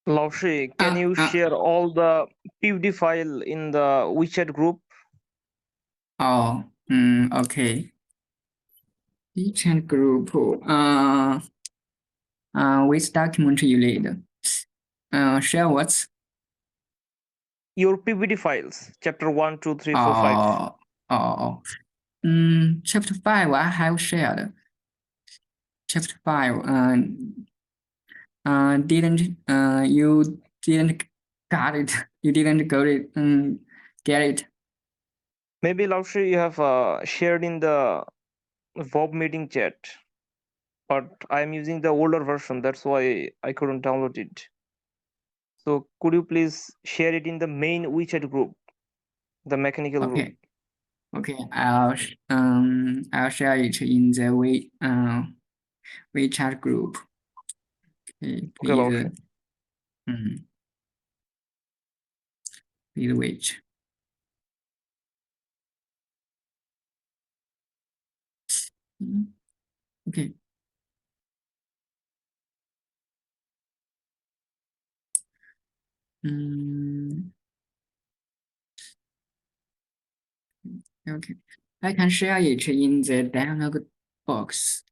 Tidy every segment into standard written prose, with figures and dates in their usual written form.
Laushi, can you share all the PVD file in the WeChat group? Okay. WeChat group. Which document you need? Share what? Your PVD files, chapter 1, 2, 3, 4, 5. Chapter 5 I have shared. Chapter 5 didn't you didn't got it. You didn't get it. Maybe Laushi, you have shared in the Vob meeting chat, but I'm using the older version. That's why I couldn't download it. So could you please share it in the main WeChat group, the mechanical group? Okay, I'll share it in the WeChat group. Okay, please. Please wait. Okay. Okay, I can share it in the dialog box.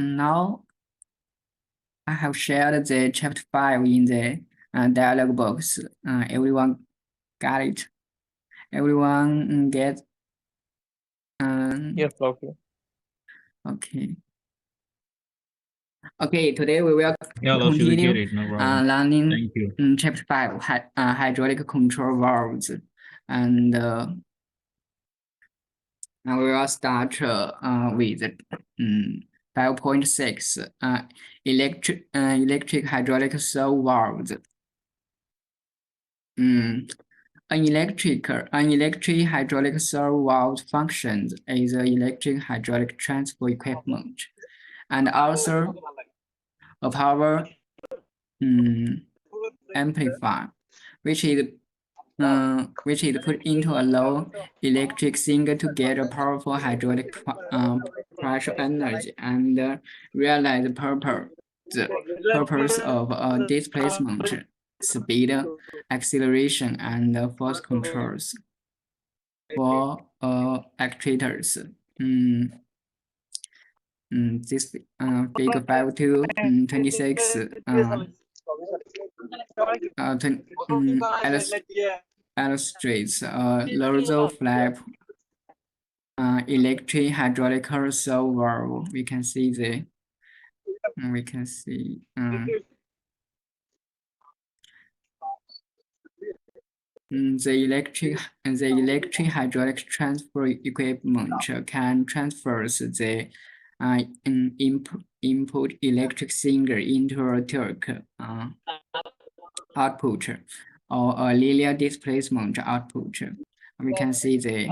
Now I have shared the chapter 5 in the dialog box. Everyone got it? Everyone get? Yes, okay. Okay, today we will continue learning chapter 5, hydraulic control valves. And we will start with 5.6 electric hydraulic servo valves. An electric hydraulic servo valve functions as an electric hydraulic transfer equipment and also a power amplifier, which is put into a low electric singer to get a powerful hydraulic pressure energy and realize the purpose of displacement, speed, acceleration, and force controls for actuators. This figure 5 to 26 illustrates a Lorenzo flap electric hydraulic servo valve. We can see the electric hydraulic transfer equipment can transfer the input electric singer into a torque output or a linear displacement output. We can see the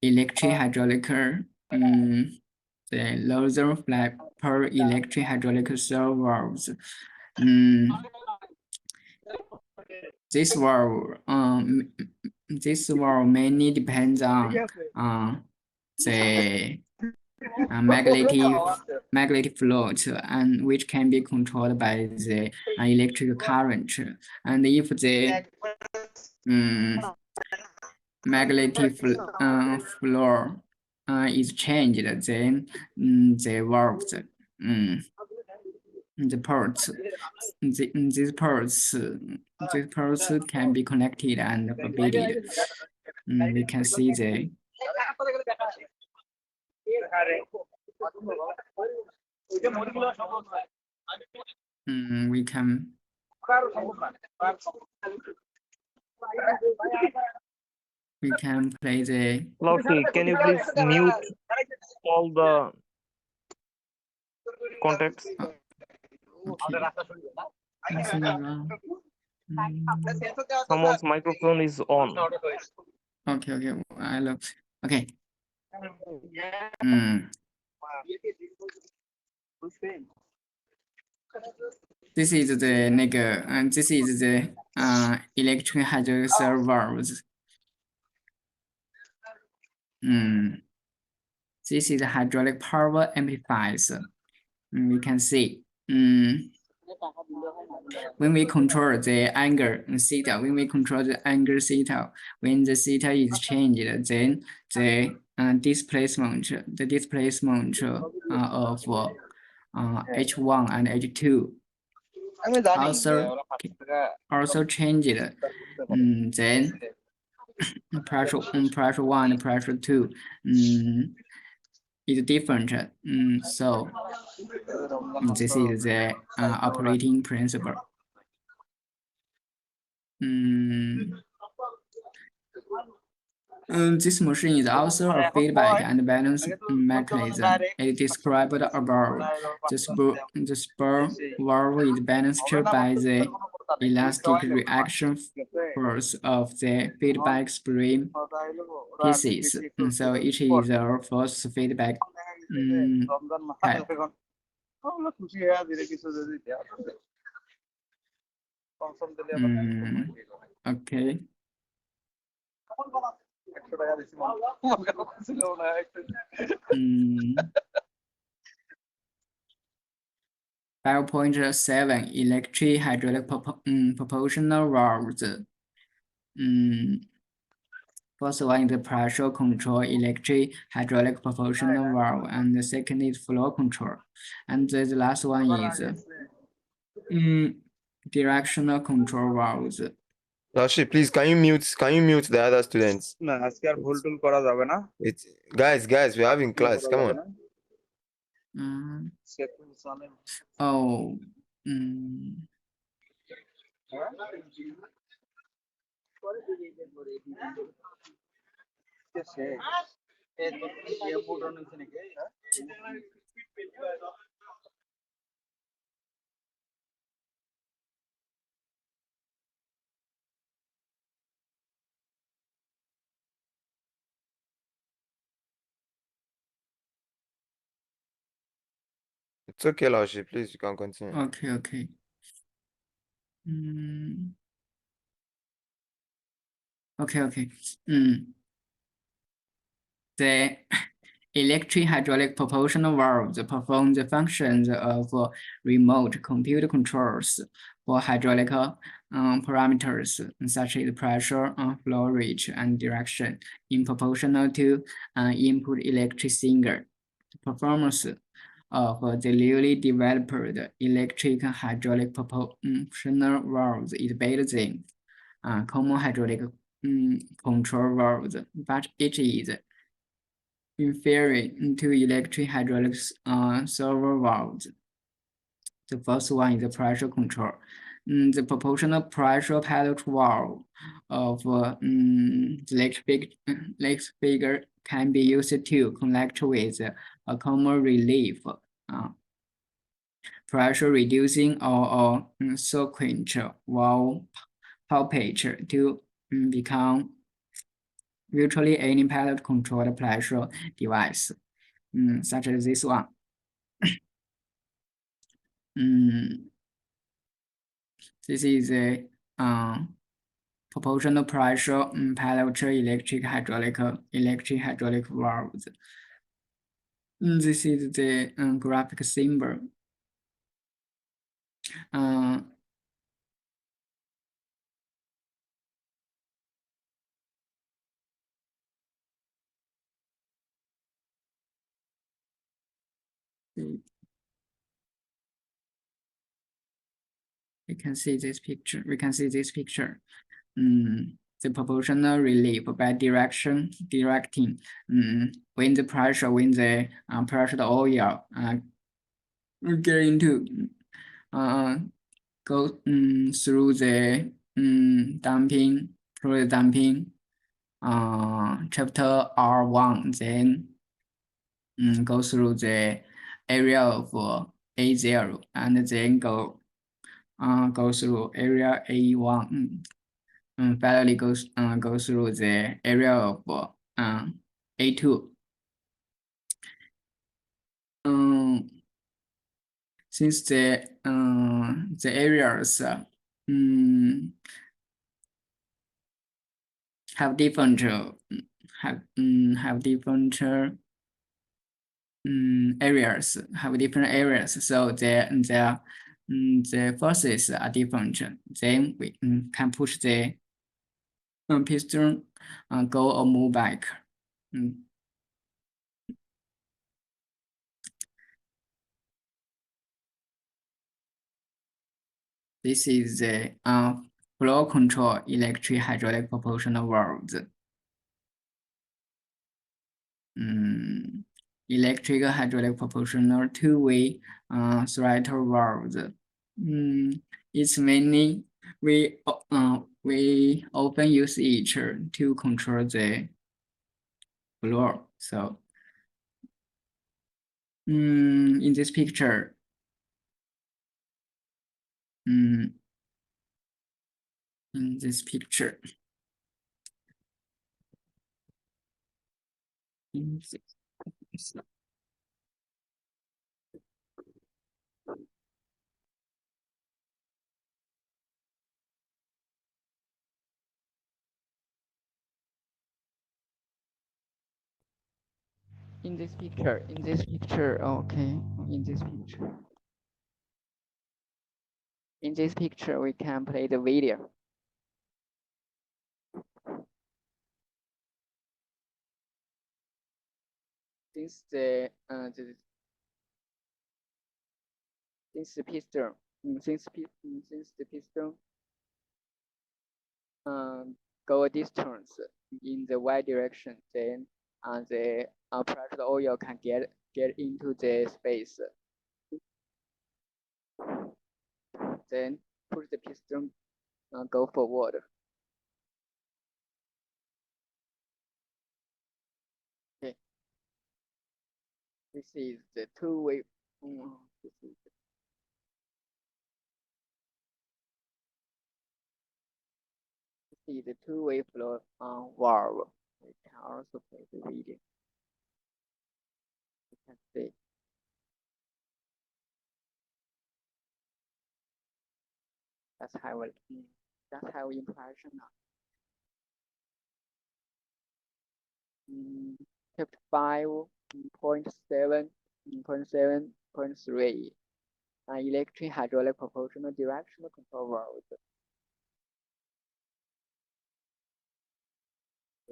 electric hydraulic the Lorenzo flap per electric hydraulic servo valves. This valve mainly depends on the magnetic float, and which can be controlled by the electric current. And if the magnetic flow is changed, then the valves these ports can be connected and forbidden. We can see the we can play the Laushi, can you please mute all the contacts? okay. Nothing wrong. Someone's microphone is on. Okay, I look. Okay. Mm. This is the this is the electric hydraulic servo valves. This is hydraulic power amplifiers. We can see. When we control the angle theta, when the theta is changed, then the displacement of H1 and H2 also changed. Then pressure 1 and pressure 2 is different. So this is the operating principle. This machine is also a feedback and balance mechanism. It described above. The spur valve is balanced by the elastic reaction force of the feedback spring pieces. So each is a force feedback type. Okay. 5.7 electric hydraulic proportional valves. First one is the pressure control electric hydraulic proportional valve, and the second is flow control, and the last one is directional control valves. Lashi, please, can you mute the other students? It's guys, we're having class. Come on. Oh. It's okay, Lashi. Please, you can continue. Okay. Okay. The electric hydraulic proportional valves perform the functions of remote computer controls for hydraulic parameters such as pressure, flow rate, and direction in proportional to input electric signal. The performance of the newly developed electric hydraulic proportional valves is better than common hydraulic control valves, but it is inferior to electric hydraulic servo valves. The first one is the pressure control. The proportional pressure pilot valve of the lake figure can be used to connect with a common relief pressure reducing or sequential valve puppet to become virtually any pilot controlled pressure device, such as this one. This is a proportional pressure pilot electric hydraulic valves. This is the graphic symbol. We can see this picture. The proportional relief by directing when the pressure of oil get into go through the damping, fluid damping, chapter R1, then go through the area of A0, and then go through area A1. Finally go through the area of A2. Since the areas have different areas, so the forces are different. Then we can push the piston go or move back. This is the flow control electric hydraulic proportional valves. Electric hydraulic proportional two-way throttle valves. It's mainly we often use it to control the flow. So in this picture, in this picture, in this picture, okay, in this picture, we can play the video. Since the piston, since the piston go a distance in the y direction, then the pressure oil can get into the space. Then push the piston go forward. Okay. This is the two-way. This is the two-way flow valve. We can also play the video. You can see. That's how impression. Chapter 5.7.3. Electric hydraulic proportional directional control valve.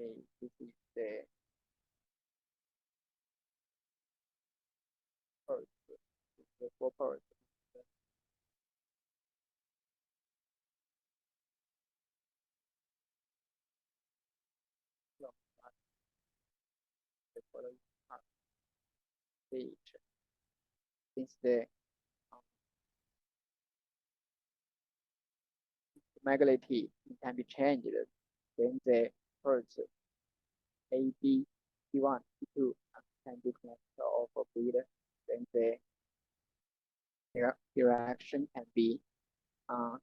Okay, this is the first, the four parts. No, the following part. Page. Since the magnitude can be changed, then the parts A, B, B1, B2 can be connected or forbid. Then the direction can be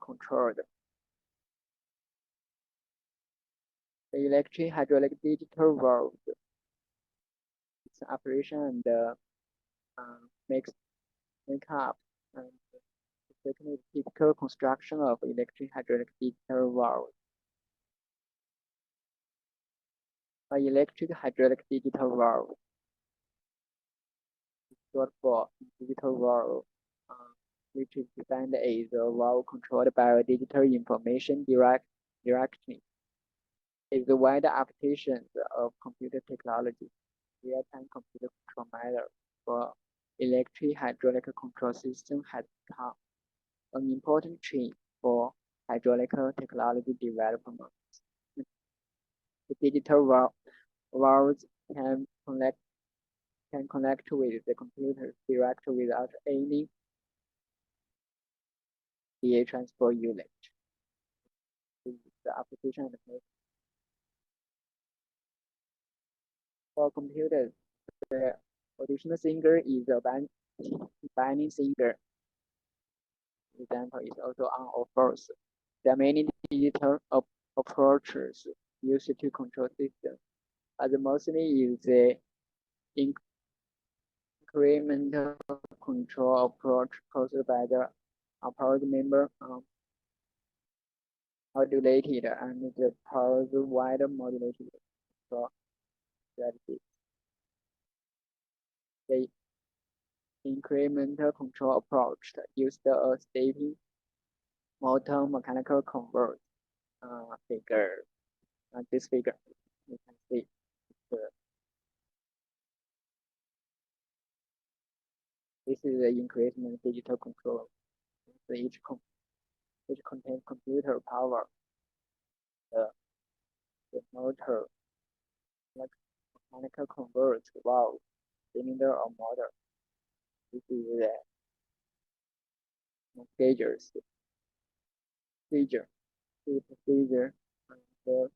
controlled. The electric hydraulic digital valve, its operation and make up and the typical construction of electric hydraulic digital valve. An electric hydraulic digital valve, short for digital valve, which is defined as a valve controlled by a digital information directly. Is the wide application of computer technology, real-time computer control matter for electric hydraulic control system has become an important trend for hydraulic technology development. The digital valves can connect with the computer directly without any DA transport unit. The application and for computers, the additional singer is a binding singer. Example is also on or false. There are many digital approaches used to control systems. The mostly is the incremental control approach caused by the power member modulated and the power wider modulated control strategy. The incremental control approach used a stepping motor mechanical convert figure. This figure, you can see this is the increment digital control. So each contains computer power, the motor, mechanical convert, valve, cylinder, or motor. This is the procedure, and the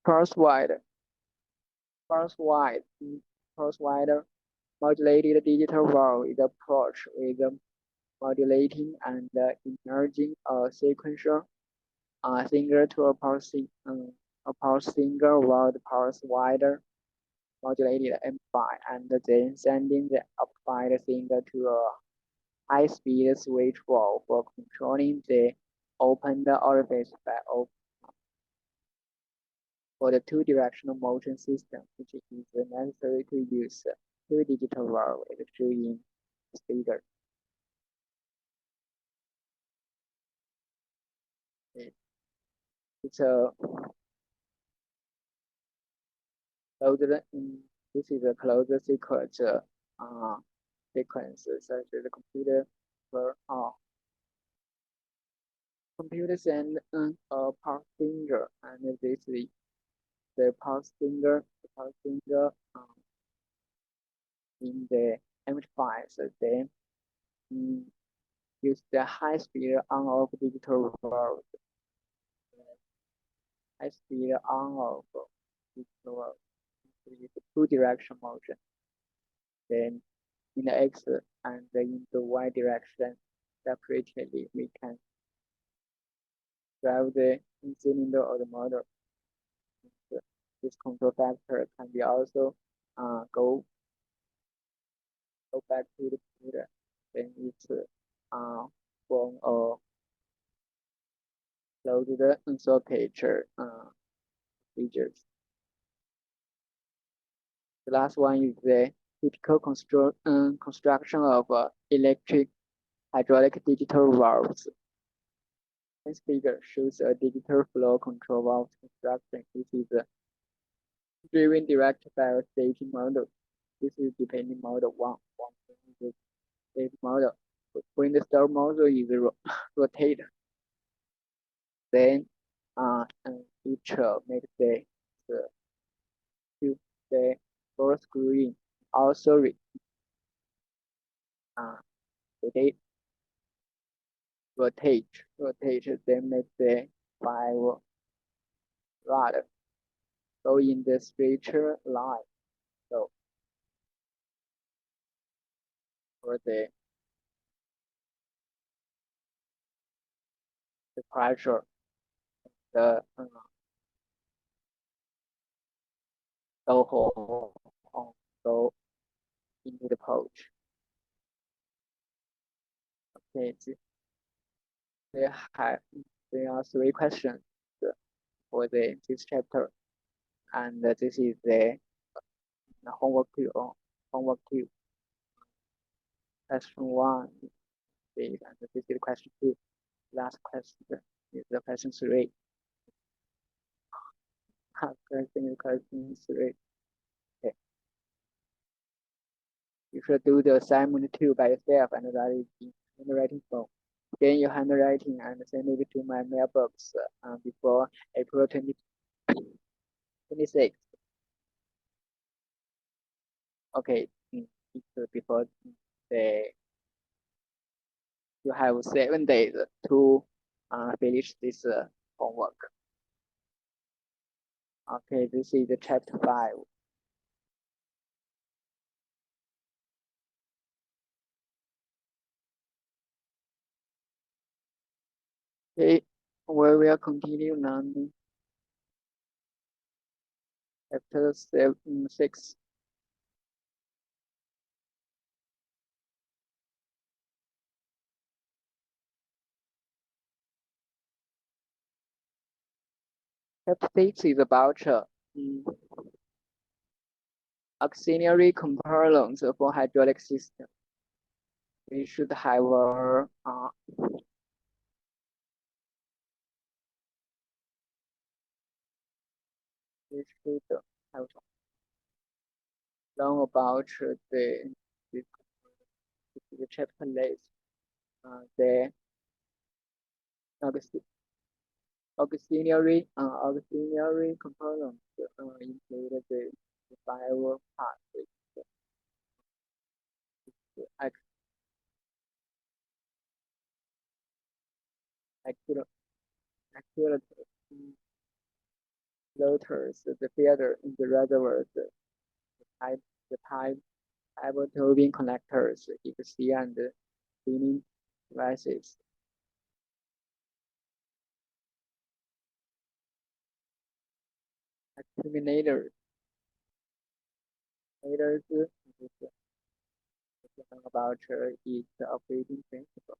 parse wide modulated digital valve is approach with modulating and emerging a sequential singer to a pulse singer while the pulse wider modulated amplifier and then sending the amplified singer to a high-speed switch valve for controlling the opened orifice by for the two-directional motion system, which is necessary to use two digital valve as shown in this figure. It's a closed. This is a closed sequence sequence such as the computer computer send a pulse singer, and this is the pulse singer in the amplifier. So then use the high speed on-off digital valve. High speed on-off digital valve is two-direction motion. Then in the X and in the Y direction separately, we can drive the cylinder or the motor. This control factor can be also go back to the computer. Then it's from a closed circuit features. The last one is the typical construction of electric hydraulic digital valves. This figure shows a digital flow control valve construction. This is driven directly by a staging model. This is depending model 1. One is the stage model. When the start model is rotated, then each makes the four screen also rotate, then make the 5 rod go in the straight line. So for the pressure, the go into the pouch. Okay, there are 3 questions for this chapter, and this is the homework 2. Question 1 is, and this is question 2. Last question is the question 3. Question 3. Okay. You should do the assignment 2 by yourself and that is in handwriting form. Gain your handwriting and send it to my mailbox before April 26th. Okay, before you have 7 days to finish this homework. Okay, this is the chapter 5. Okay, we will continue now. Chapter 6. Chapter 6 is about auxiliary components for hydraulic system. We should have we should have learn about the chapter list. The auxiliary components include the five parts. Actuators, rotors, the filter, the reservoirs, the pipe tubing connectors, EPC and cleaning devices. Accommodator. About its operating principle.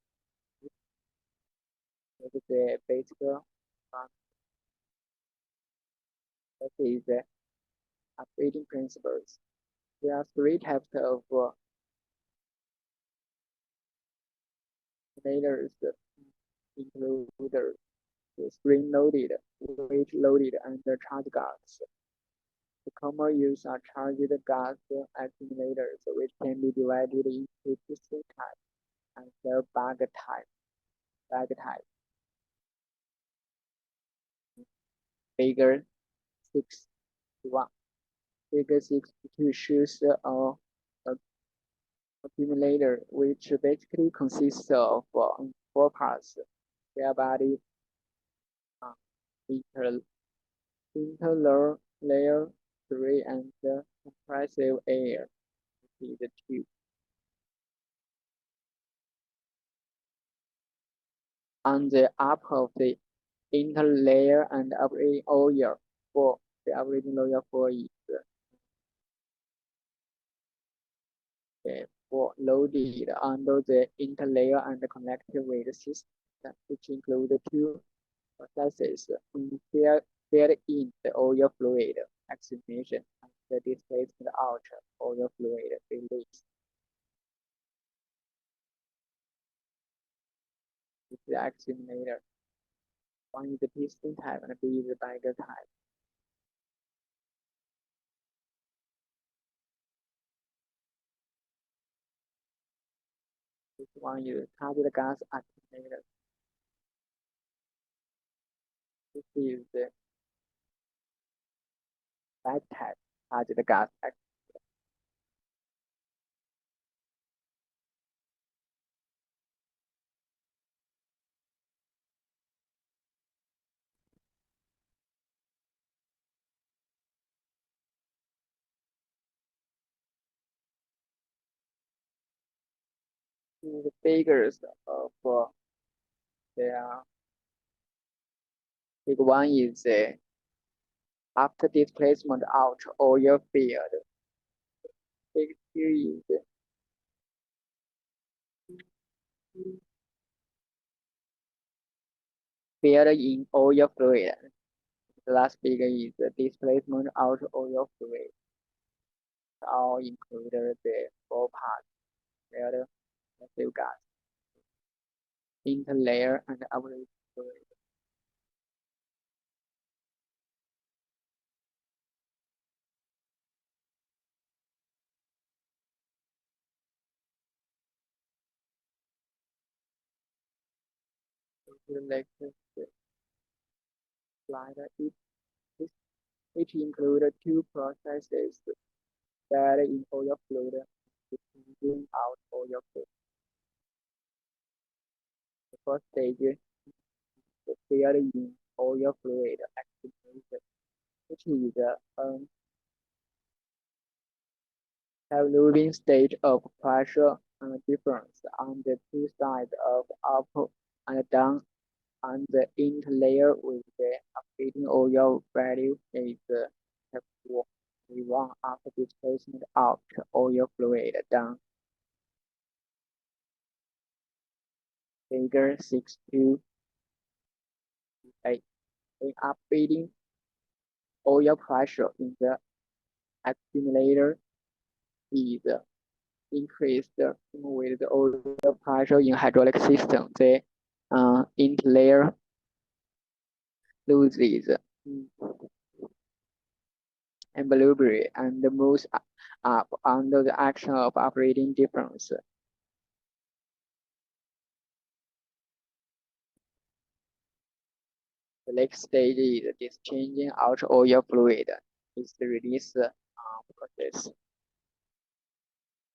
The basic that is the operating principles. There are 3 types of accommodators, include the spring-loaded, weight-loaded, and the charge gas. The common use are charged gas accumulators, which can be divided into piston type and their bag type. Figure 6.1. Figure 6.2 shows an accumulator, which basically consists of 4 parts: air body, interlayer 3, and compressive air, is 2. On the upper of the interlayer and operating oil 4. The operating oil 4 is loaded under the interlayer and connected with the system, which include 2 processes: fill in the oil fluid examination and the displacement out oil fluid release. This is the examinator. 1 is the piston type and B is the bag type. This one is charged gas accumulator. This is the bag type charged gas accumulator. The figures of their big one is after displacement out oil field. Big 2 is fill in oil fluid. The last figure is the displacement out oil fluid. All include the 4 parts: filter, passive gas, interlayer, and operating fluid. Slide which include 2 processes: that in oil fluid Bring out all your fluid. The first stage is the field in all your fluid activation, which is a moving stage of pressure difference on the two sides of up and down on the interlayer with the updating oil value is F4. We want after displacement out oil fluid down. Figure 6.2. In updating oil pressure in the accumulator is increased with the oil pressure in hydraulic system. The interlayer loses equilibrium and moves up under the action of operating difference. The next stage is discharging out oil fluid. It's the release process.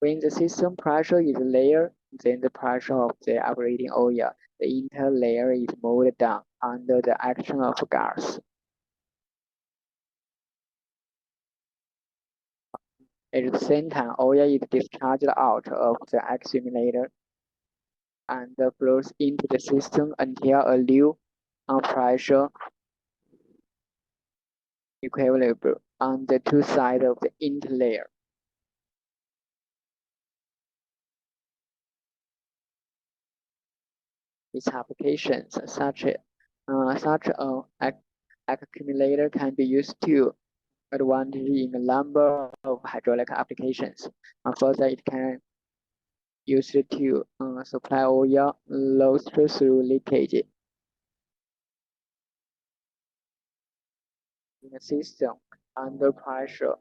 When the system pressure is lower than the pressure of the operating oil, the interlayer is moved down under the action of gas. At the same time, oil is discharged out of the accumulator and flows into the system until a new pressure equilibrium on the two sides of the interlayer. Its applications, such an accumulator can be used to advantage in a number of hydraulic applications. Further, it can use it to supply oil lost through leakage in a system under pressure,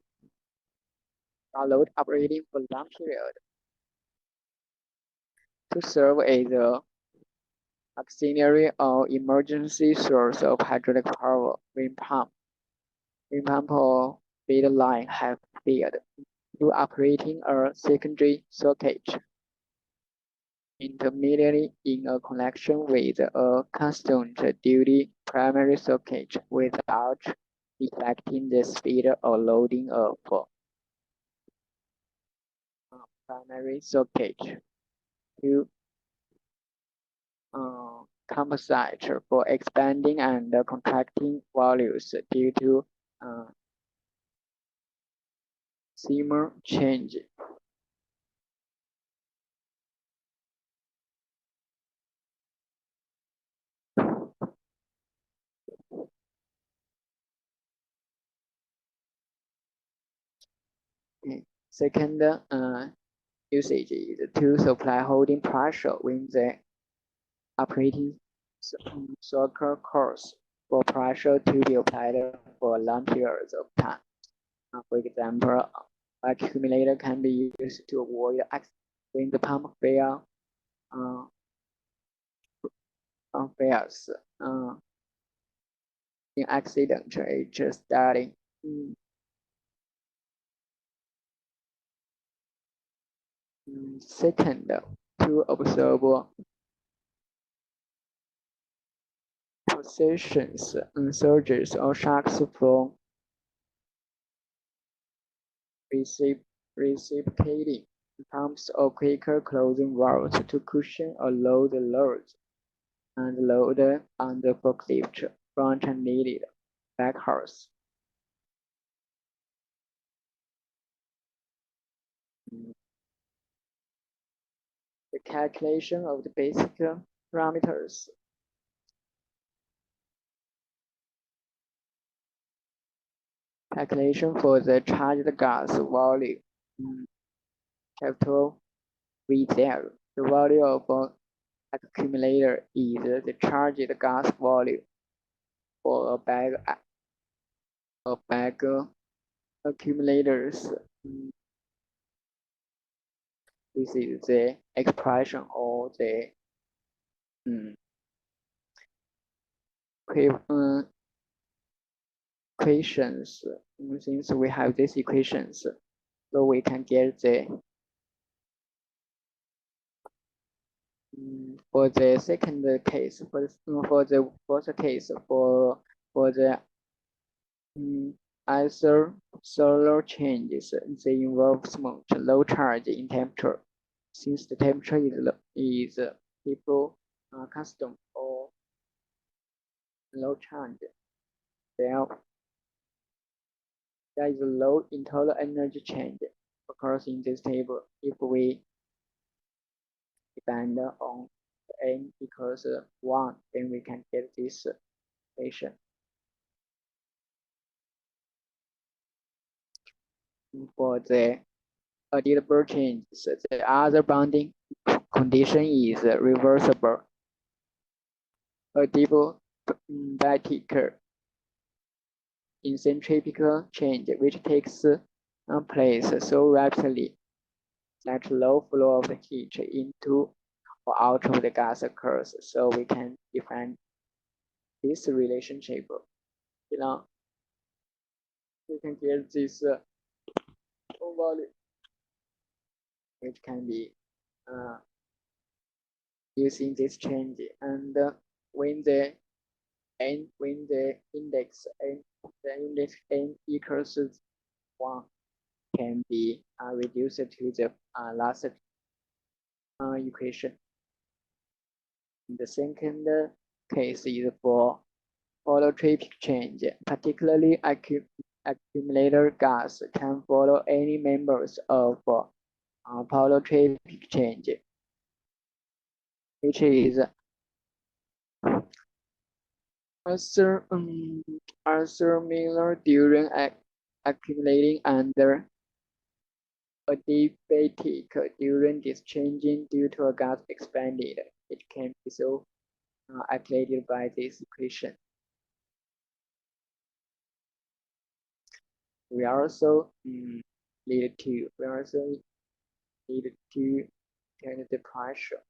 load operating for long period to serve as a auxiliary or emergency source of hydraulic power. Wind pump or feed line have failed to operating a secondary circuit intermediately in a connection with a constant duty primary circuit without affecting the speed or loading of primary circuit to compensate for expanding and contracting values due to simmer change. Second usage is to supply holding pressure when the operating circle calls for pressure to be applied for long periods of time. For example, accumulator can be used to avoid accidents when the pump fails in accident is starting. Second, to observe positions, surges, or shocks from reciprocating pumps or quicker closing valves to cushion or load the loads and load on the forklift front and needed back horse. The calculation of the basic parameters. Calculation for the charged gas volume. Capital V0. The value of accumulator is the charged gas volume for a bag accumulators. This is the expression or the equations. Since we have these equations, so we can get the For the second case, for the first case, for the other solar changes, they involve small low charge in temperature. Since the temperature is people custom or low charge, there is a low internal energy change occurs in this table. If we depend on n equals 1, then we can get this equation. For the adjustable changes, the other bounding condition is reversible. Adiabatic centrifugal change, which takes place so rapidly that low flow of heat into or out of the gas occurs. So we can define this relationship. Now we can get this value, which can be using this change, and when the index n equals 1 can be reduced to the last equation. The second case is for holotropic change, particularly accumulator gas can follow any members of holotropic change, which is also similar during accumulating under adiabatic during discharging due to a gas expanded. It can be so calculated by this equation. We also need to change the pressure.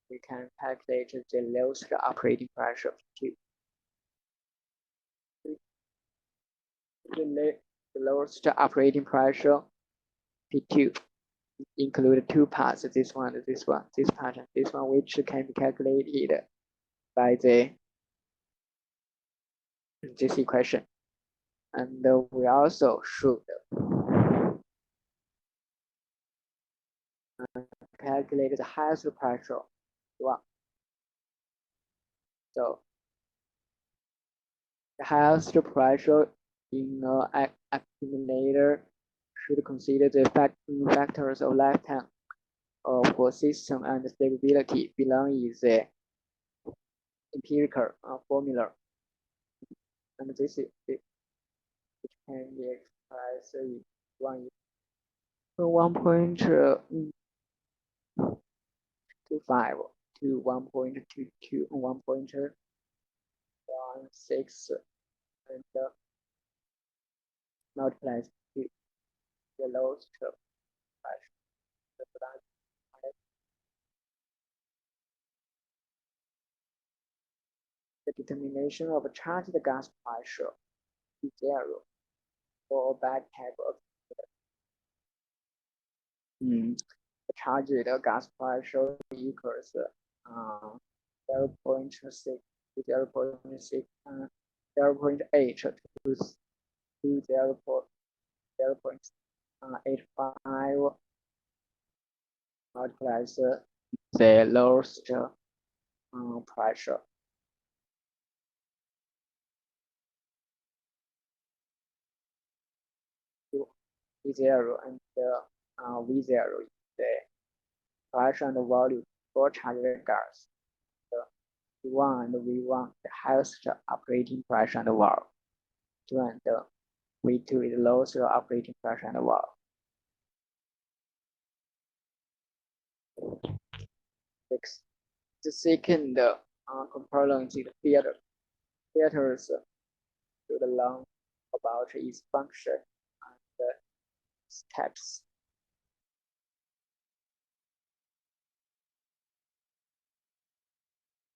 We can calculate the lowest operating pressure too. The lowest operating pressure P2 include two parts, this part, and this one, which can be calculated by this equation. And we also should calculate the highest pressure one. So the highest pressure in an accumulator should consider the factors of lifetime for system and stability. Below is the empirical formula, and this is it can be expressed in 1.25 to 1.22, 1.16, and multiplies to the lowest pressure. The determination of a charged gas pressure is 0 for a bad type of the charged gas pressure equals 0.6 to 0.6, 0.8 to 0.85 multiplies the lowest pressure. V0 and V0 is the pressure and volume for charged gas. V1 and V1 the highest operating pressure and volume. V2 and V2 is the lowest operating pressure and volume. Next, the second component is the filter. Filters should learn about its function and steps.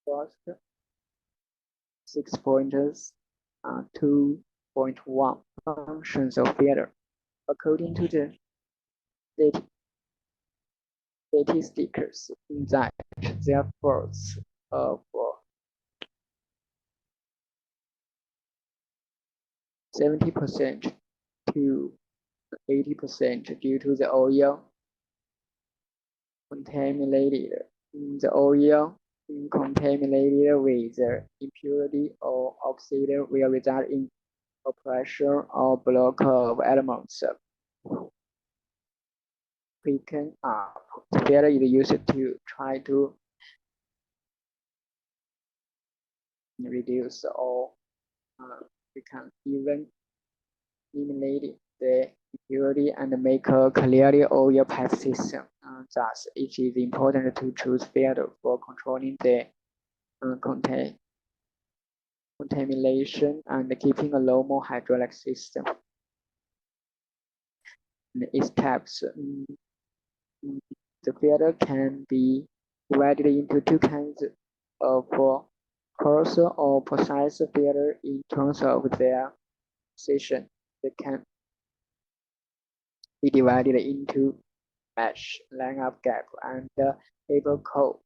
First, 6 pointers, 2.1 functions of filter. According to the statistics in that their force of 70% to 80% due to the oil contaminated. The oil contaminated with impurity or oxide will result in a pressure or block of elements quicken up. The filter is used to try to reduce or we can even eliminate the impurity and make a clearly oil pipe system. Thus, it is important to choose filter for controlling the contamination and keeping a normal hydraulic system. And its types. The filter can be divided into two kinds of coarse or precise filter in terms of their position. They can be divided into mesh, line of gap, and paper coat.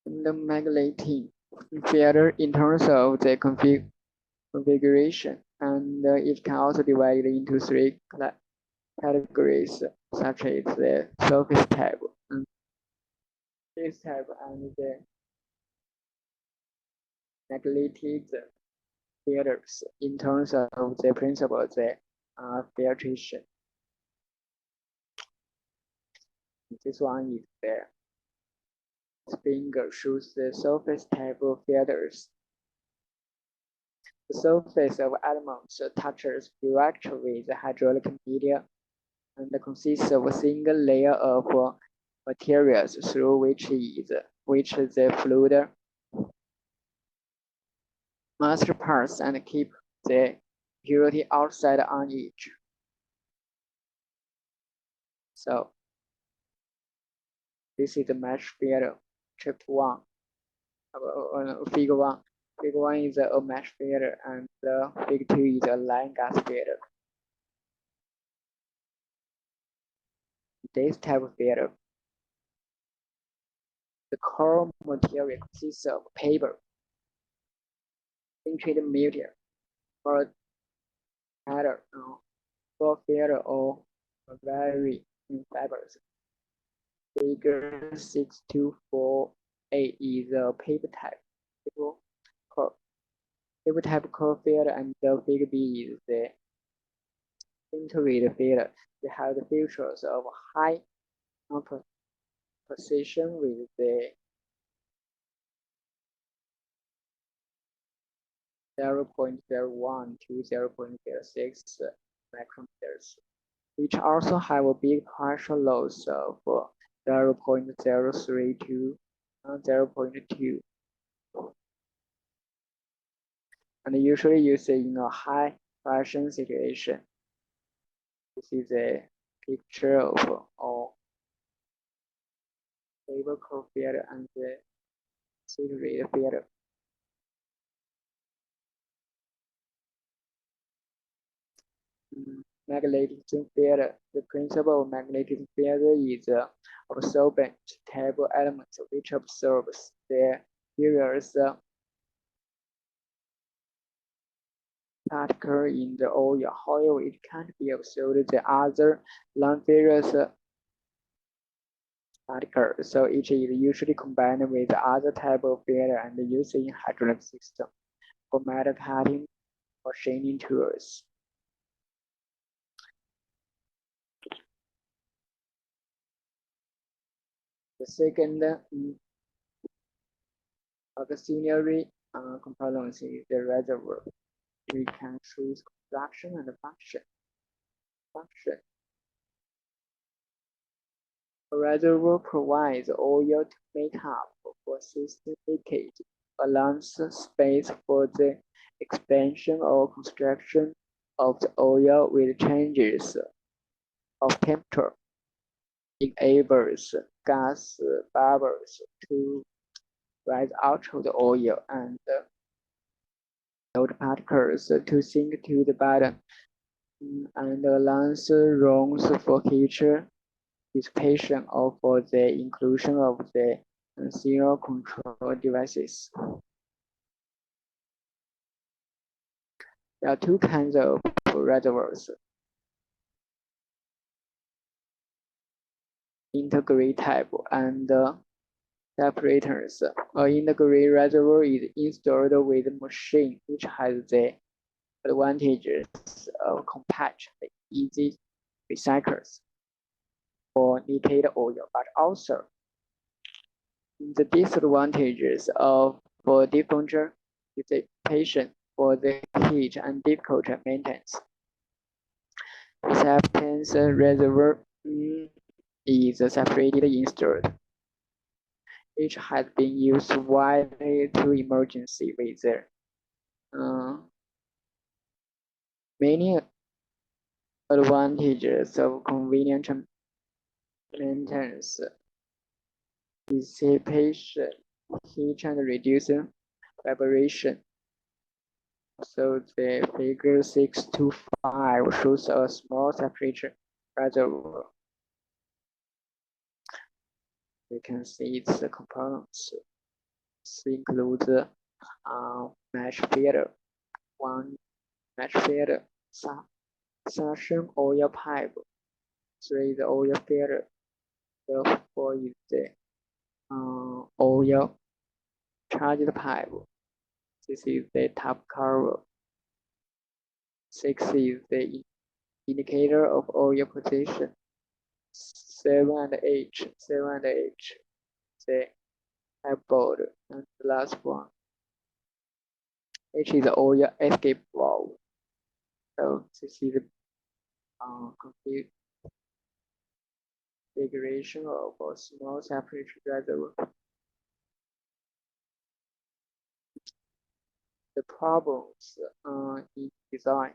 The magnetic filter in terms of the configuration, and it can also be divided into three categories, such as the surface type, base type, and the magnetic filters in terms of the principle, the filtration. This one is the finger shows the surface type of filters. The surface of elements touches directly with the hydraulic media and consists of a single layer of materials through which the fluid must pass and keep the impurity outside on each. So this is the mesh filter, chapter 1, figure 1. Figure 1 is a mesh filter, and figure 2 is a line gas filter. This type of filter, the core material consists of paper, tinted media, or matter, for filter or vary in fibers. Figure 6248 is a paper type core. Paper type core filter, and the figure B is the tinted filter. They have the features of high precision with the 0.01 to 0.06 micrometers, which also have a big partial loss of 0.03 to 0.2, and usually used in a high pressure situation. This is a picture of all paper core filter and the tinted filter. Magnetic filter. The principle of magnetic filter is absorbent stable element which absorbs the various particle in the oil. However, it can't be absorbed the other non-ferrous particle, so it is usually combined with other type of filter and used in hydraulic system for metal cutting or machining tools. The second auxiliary component is the reservoir. We can choose construction and function. A reservoir provides oil to make up for system leakage, allows space for the expansion or construction of the oil with changes of temperature, enables gas bubbles to rise out of the oil and particles to sink to the bottom, and allows rooms for heat dissipation or for the inclusion of the serial control devices. There are two kinds of reservoirs: integrate type and separators. An integrate reservoir is installed with a machine which has the advantages of compact, easy recycles for leakage oil, but also the disadvantages of for dissipation for the heat and difficult maintenance. Acceptance reservoir is separated installed. Each has been used widely to emergency with many advantages of convenient maintenance, dissipation, heat, and reducing vibration. So the figure 625 shows a small separator reservoir. You can see its components. This includes mesh filter, one mesh filter, suction oil pipe, 3 the oil filter, the 4 is the oil charged pipe. This is the top cover. 6 is the indicator of oil position. 7 and H, the headboard, and the last one. H is the oil escape valve. So this is the configuration of a small separator reservoir. The problems in design.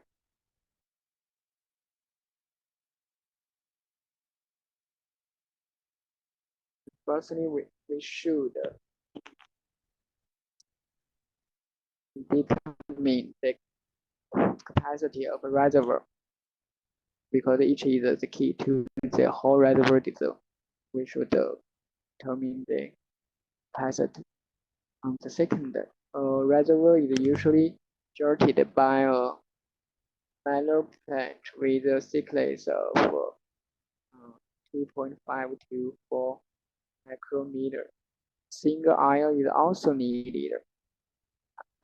Firstly, we should determine the capacity of a reservoir, because each is the key to the whole reservoir design. We should determine the capacity. The second, a reservoir is usually treated by a manual plant with a thickness of 2.5 to 4 micrometer. Single aisle is also needed.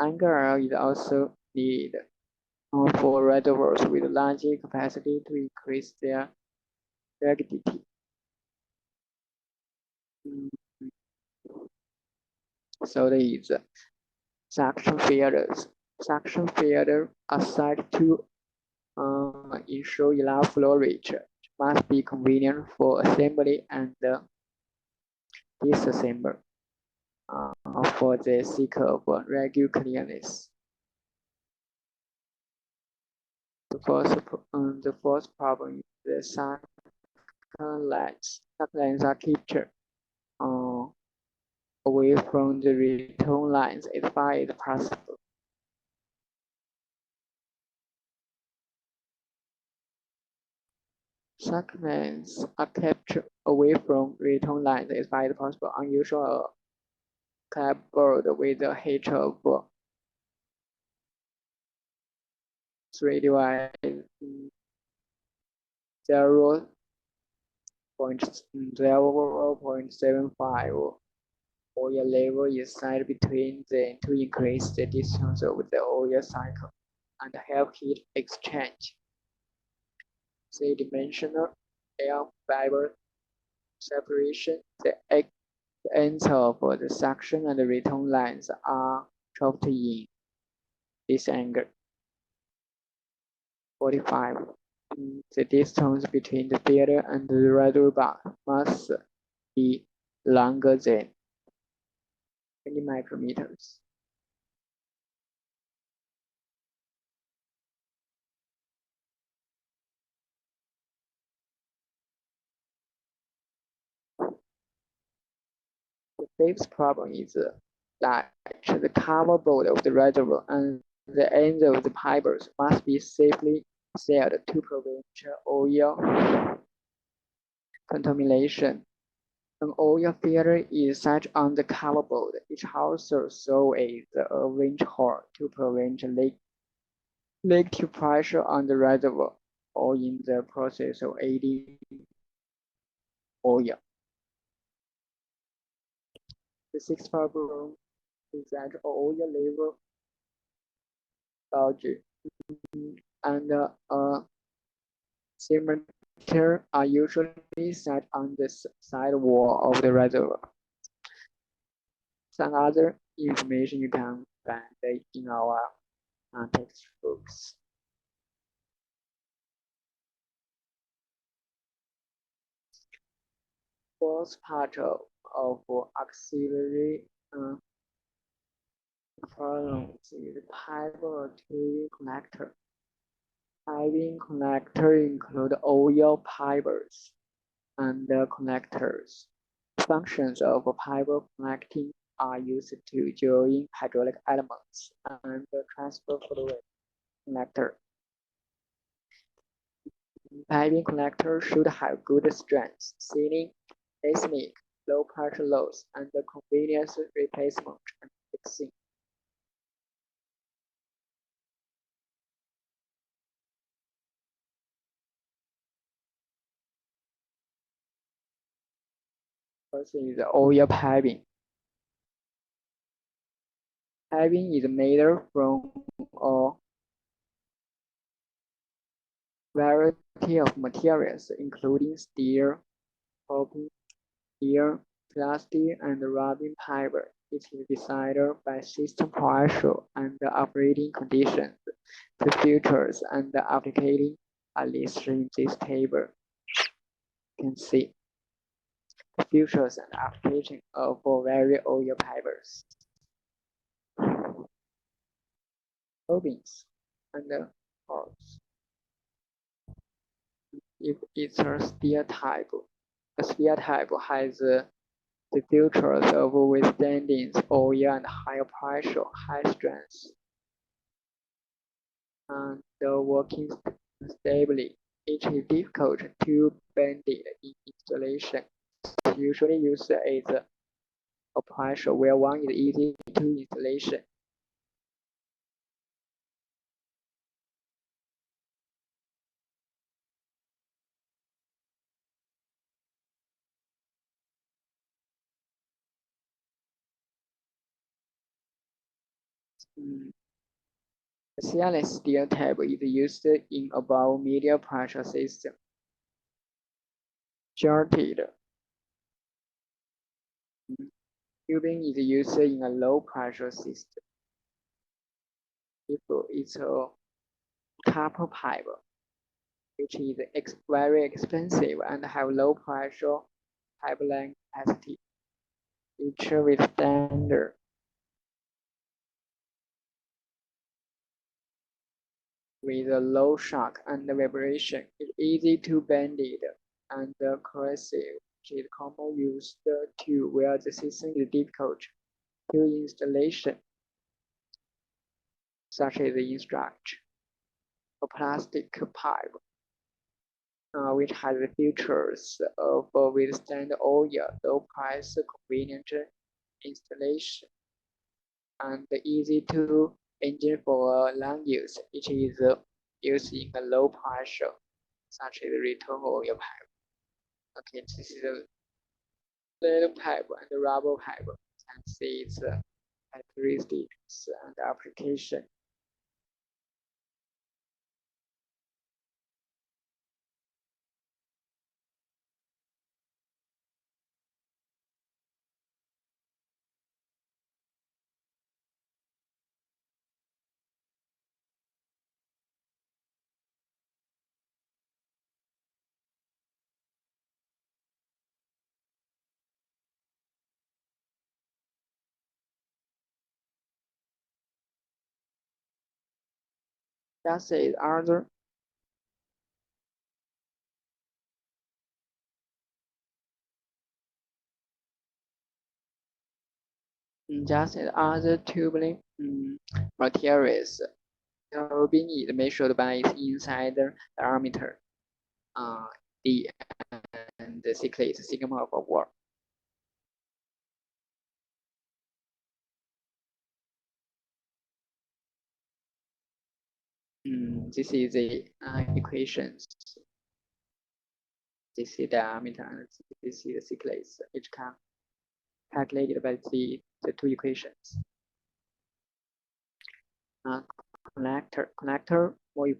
Angle aisle is also needed for reservoirs with large capacity to increase their rigidity. So there is suction filters. Suction filters are set to ensure enough flow rate. It must be convenient for assembly and disassembly for the sake of regular clearness. The fourth problem is the suction lines. Suction lines are kept away from the return lines as far as possible. Suction lines are kept away from return lines as far as possible. Unusual clapboard with a height of 3 divided 0.75 oil level is set between them to increase the distance of the oil cycle and help heat exchange. Three-dimensional air fiber separation. The ends of the suction and the return lines are chopped in this angle. 45. The distance between the filter and the reservoir must be longer than 20 micrometers. The fifth problem is that the cover board of the reservoir and the ends of the pipes must be safely sealed to prevent oil contamination. An oil filter is set on the coverboard. Each household so is a winch hole to prevent leak to pressure on the reservoir or in the process of adding oil. The sixth problem is that oil level gauge and a thermometer are usually set on the side wall of the reservoir. Some other information you can find in our textbooks. Fourth part of auxiliary columns is pivot connector. Piping connector include oil pipers and connectors. Functions of pivot connecting are used to join hydraulic elements and transfer fluid. Connector. Piping connector should have good strength, sealing, seismic, low pressure loss, and convenience replacement and fixing. First is oil piping. Piping is made from a variety of materials, including steel, copper, steel, plastic, and rubber fiber. It is decided by system pressure and operating conditions. The filters and applicating are listed in this table. You can see the filters and application for various oil fibers. Bobbins and ports. If it's a sphere type, the sphere type has the features of withstanding oil and high pressure, high strength, and working stably. It is difficult to bend it in installation. It's usually used as a pressure where one is easy to installation. The stainless steel tab is used in above medium pressure system. Shorted tubing is used in a low pressure system. If it's a copper pipe, which is very expensive and have low pressure pipeline capacity, which withstand with a low shock and vibration. It's easy to bend it and corrosive, which is commonly used to where the system is difficult to installation, such as in structure. A plastic pipe, which has the features of withstand oil, low price, convenient installation, and easy to engine for land use. It is used in a low pressure, such as return oil pipe. Okay, this is a lead pipe and rubber pipe. You can see its characteristics and application. Just as other tubular materials, turbine is measured by its inside diameter. D and the cyclic sigma of a word. This is the equations. This is diameter and this is the thickness. Each can calculated by the two equations. Connector more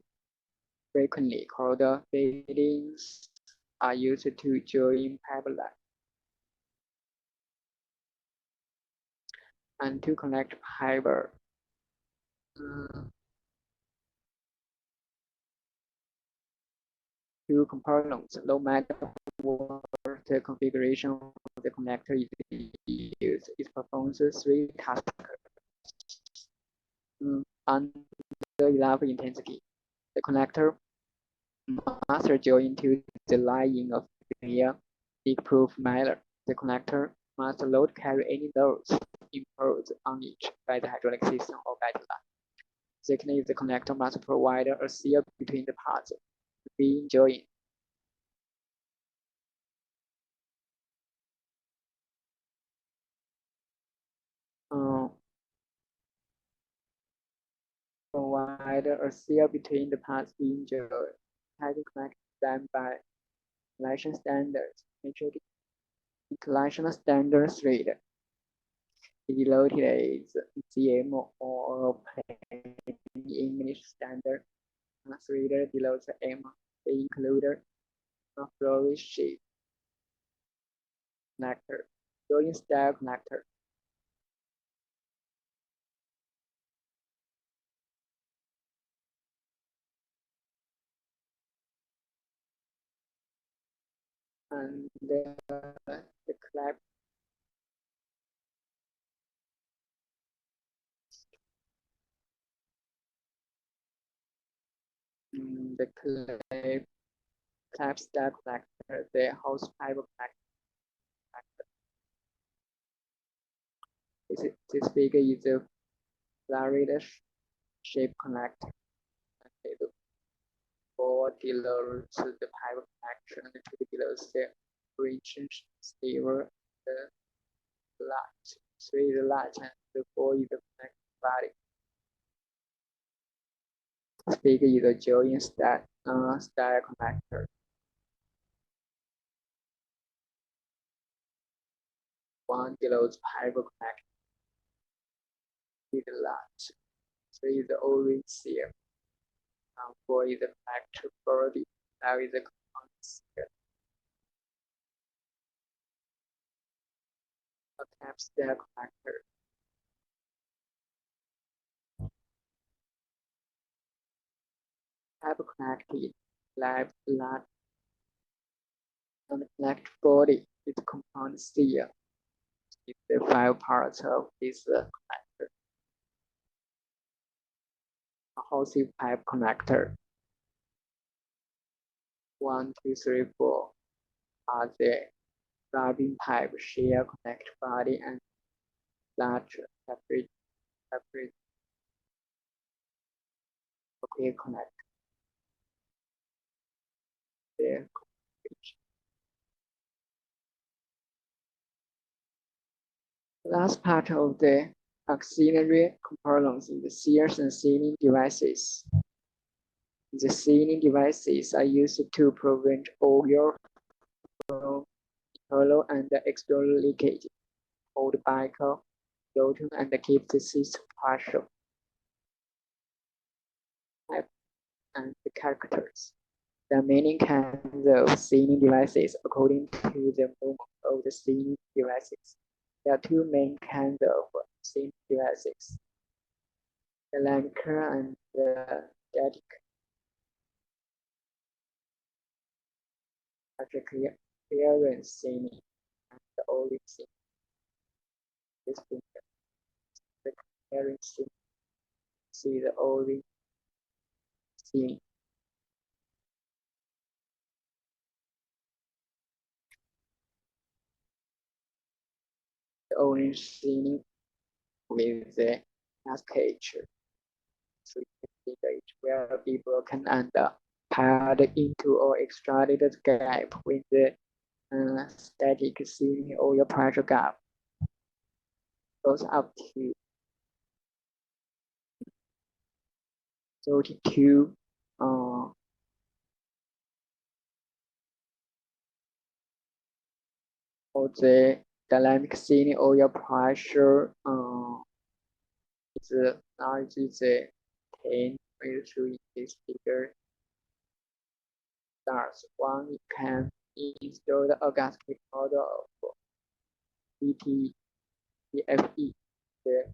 frequently called fittings are used to join pipeline and to connect fiber. Two components, no matter what the configuration of the connector is used, it performs three tasks under enough intensity. The connector must join to the line in a clear, leak-proof manner. The connector must not carry any loads imposed on it by the hydraulic system or by the line. Secondly, the connector must provide a seal between the parts being joined. Provide a seal between the parts being joined, having connected them by inclination standards. Inclination standard thread denoted as CM or plain English standard thread denotes M. They include a flourish shape connector, joint style connector, and the clap the clap style connector, the hose pipe connector. This figure is a flourish shape connector. Four below the pipe connection, two below the bridge sleeve, the latch, three the latch, and the four is the connecting body. This figure is a joint style connector. One below the pipe connector, three the latch, three is the O-ring seal, and four is the connector body. Now is the compound seal. A cap style connector. Pipe connected left latch and connect body with compound seal. Is the five parts of this connector. A hose pipe connector. 1, 2, 3, 4 are the rubbing pipe share connect body and large separate okay connect. The last part of the auxiliary components is the seals and sealing devices. The sealing devices are used to prevent oil from internal and external leakage, hold back floating, and keep the system partial. And the characters. There are many kinds of sealing devices according to the movement of the sealing devices. There are two main kinds of sealing devices: the laminar and the static. After clearance sealing and the O-ring sealing. This finger, the clearance sealing. See the O-ring sealing. The O-ring sealing with the cascade. So it will be broken and paired into or extracted the gap with the static sealing oil pressure gap goes up to 32 for the dynamic sealing oil pressure is largely the 10 is showing this figure. Thus, one can install the gasket model of PTFE. The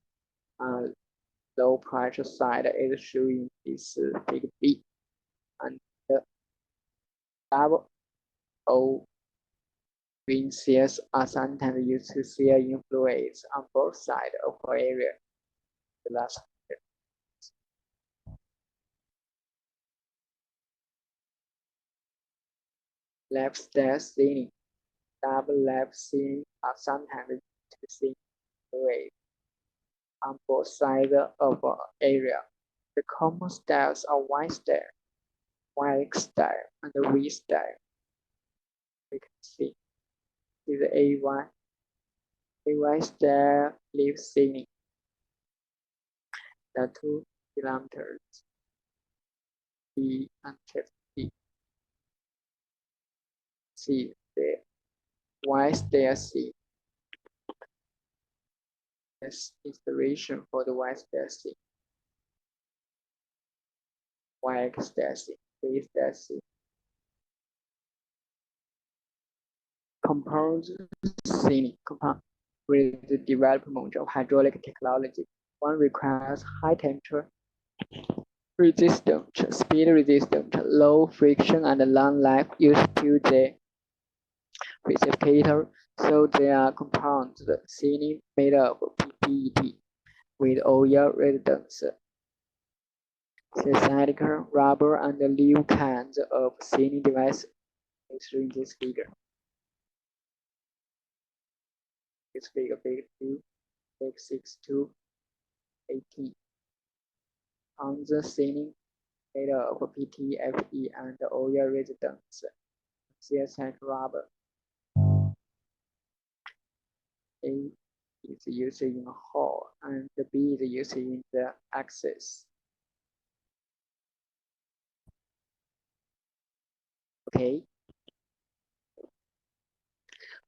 low pressure side is showing this figure B, and the double O ring seals are sometimes used to seal in fluids on both sides of the area. The last lap stair sealing. Double lap sealing are sometimes used to seal fluids on both sides of an area. The common styles are Y style, YX style, and V style. We can see is AY style leaf sealing. The 2 kilometers B and B. See the Y style C. This installation for the Y style C. YX style C. V style C. Compound sealing. With the development of hydraulic technology, one requires high temperature resistant, speed resistant, low friction, and long life used to the precipitator. So they are compounds sealing made of PET with oil residence, synthetic rubber, and new kinds of sealing devices. In this figure. This figure, figure 2, figure 6 to 18. On the sealing made of PTFE and oil residence, synthetic rubber. A is used in a hole and B is used in the axis. Okay.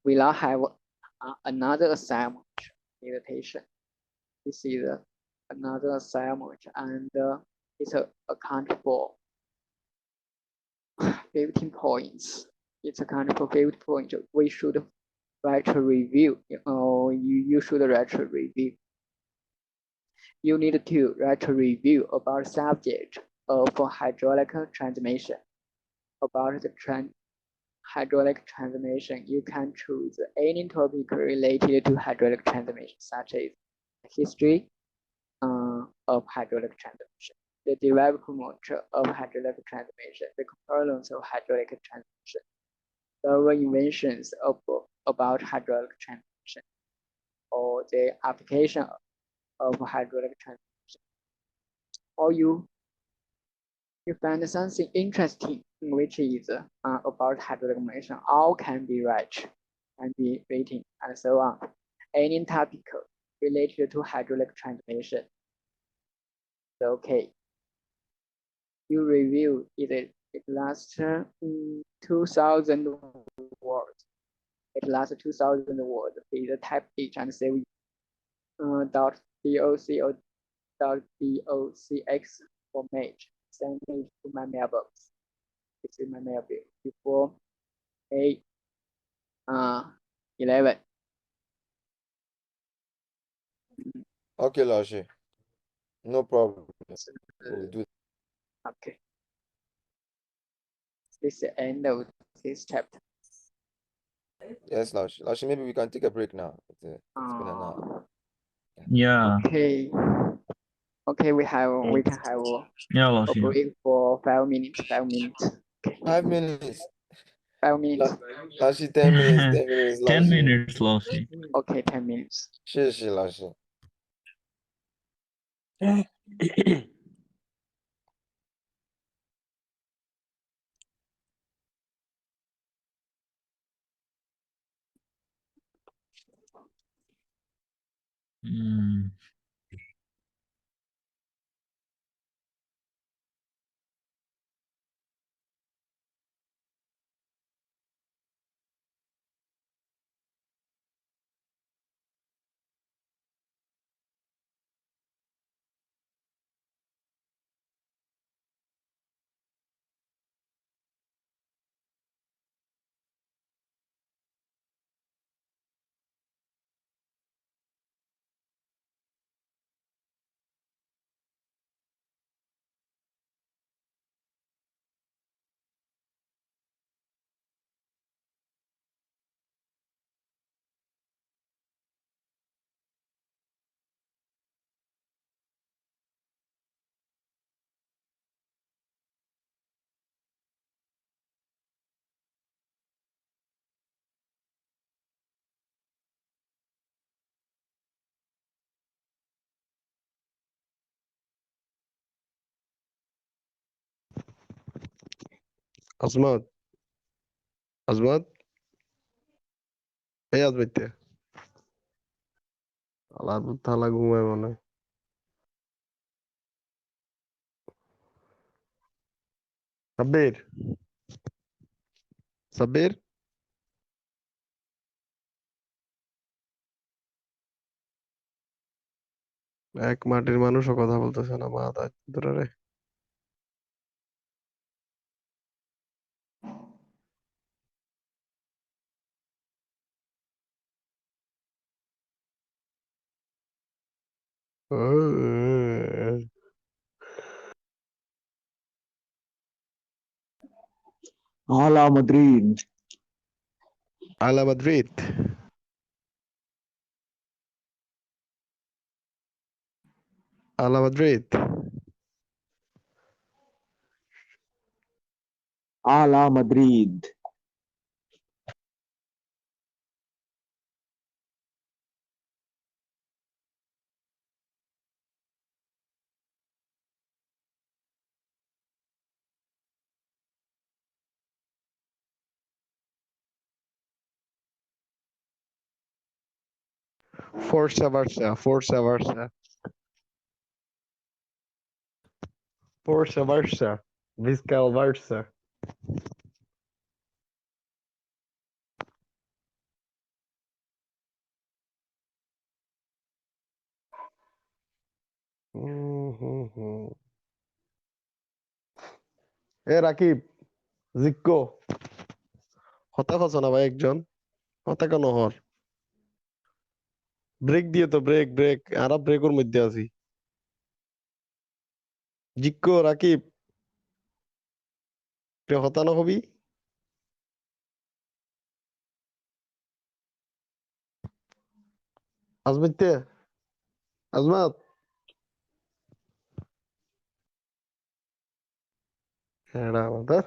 We now have another assignment meditation. This is another assignment, and it's account for 15 points. It's account for 50 points. We should write a review, or you should write a review. You need to write a review about the subject of hydraulic transmission. About the hydraulic transmission, you can choose any topic related to hydraulic transmission, such as history of hydraulic transmission, the development of hydraulic transmission, the components of hydraulic transmission, the inventions about hydraulic transmission, or the application of hydraulic transmission. Or you find something interesting which is about hydraulic motion, all can be written, and so on. Any topic related to hydraulic transmission. Okay. You review it. It lasts 2,000 words. It lasts 2,000 words. Please type H and save .docx format. Send it to my mailbox. It's in my mailbox before 11. Okay, 老师 no problem. We'll do. Okay. This is the end of this chapter. Yes, 老师 maybe we can take a break now. It's been an hour. Yeah, Okay. Okay, we can have yeah, a 老师。 break for 5 minutes. 5 minutes. Okay. 5 minutes. 5 minutes. 老师 10 minutes. 10 minutes. 老 10 师 minutes, 老师。 Okay, 10 minutes. 谢谢老师。Mm. Azmat Azmat এই আজমিতে আলার থালা ঘুমায় মনে হয়। সাব্বির সাব্বির এক মাটির মানুষও কথা বলতেছে না মা ধরে রে على مدريد على مدريد على مدريد على مدريد Forza Versa Forza Versa Forza Versa Viscal Versa এ রাকিব জিক্কো হতা খছ না ভাই একজন হতা কেন হর ব্রেক দিয়ে তো ব্রেক ব্রেক আর ব্রেকের মধ্যে আছি জিক্কো রাকিব হতা না হবি আজমিতে আজমাত হ্যাঁ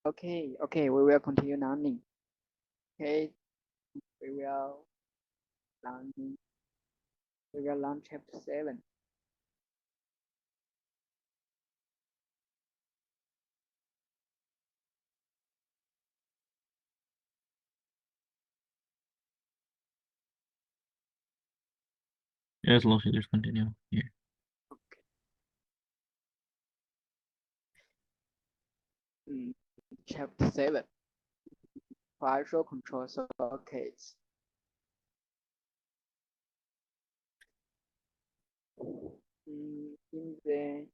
Okay, we will continue learning. Okay, we will learn chapter 7. Yes, Laoshi, let's continue here. Chapter 7, Partial Control Circuits. In the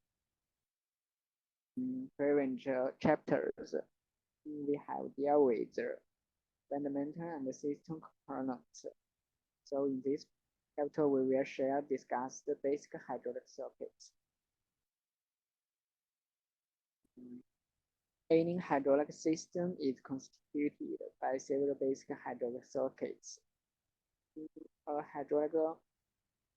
previous chapters, we have dealt with the fundamental and system components. So in this chapter, we will discuss the basic hydraulic circuits. Any hydraulic system is constituted by several basic hydraulic circuits. A hydraulic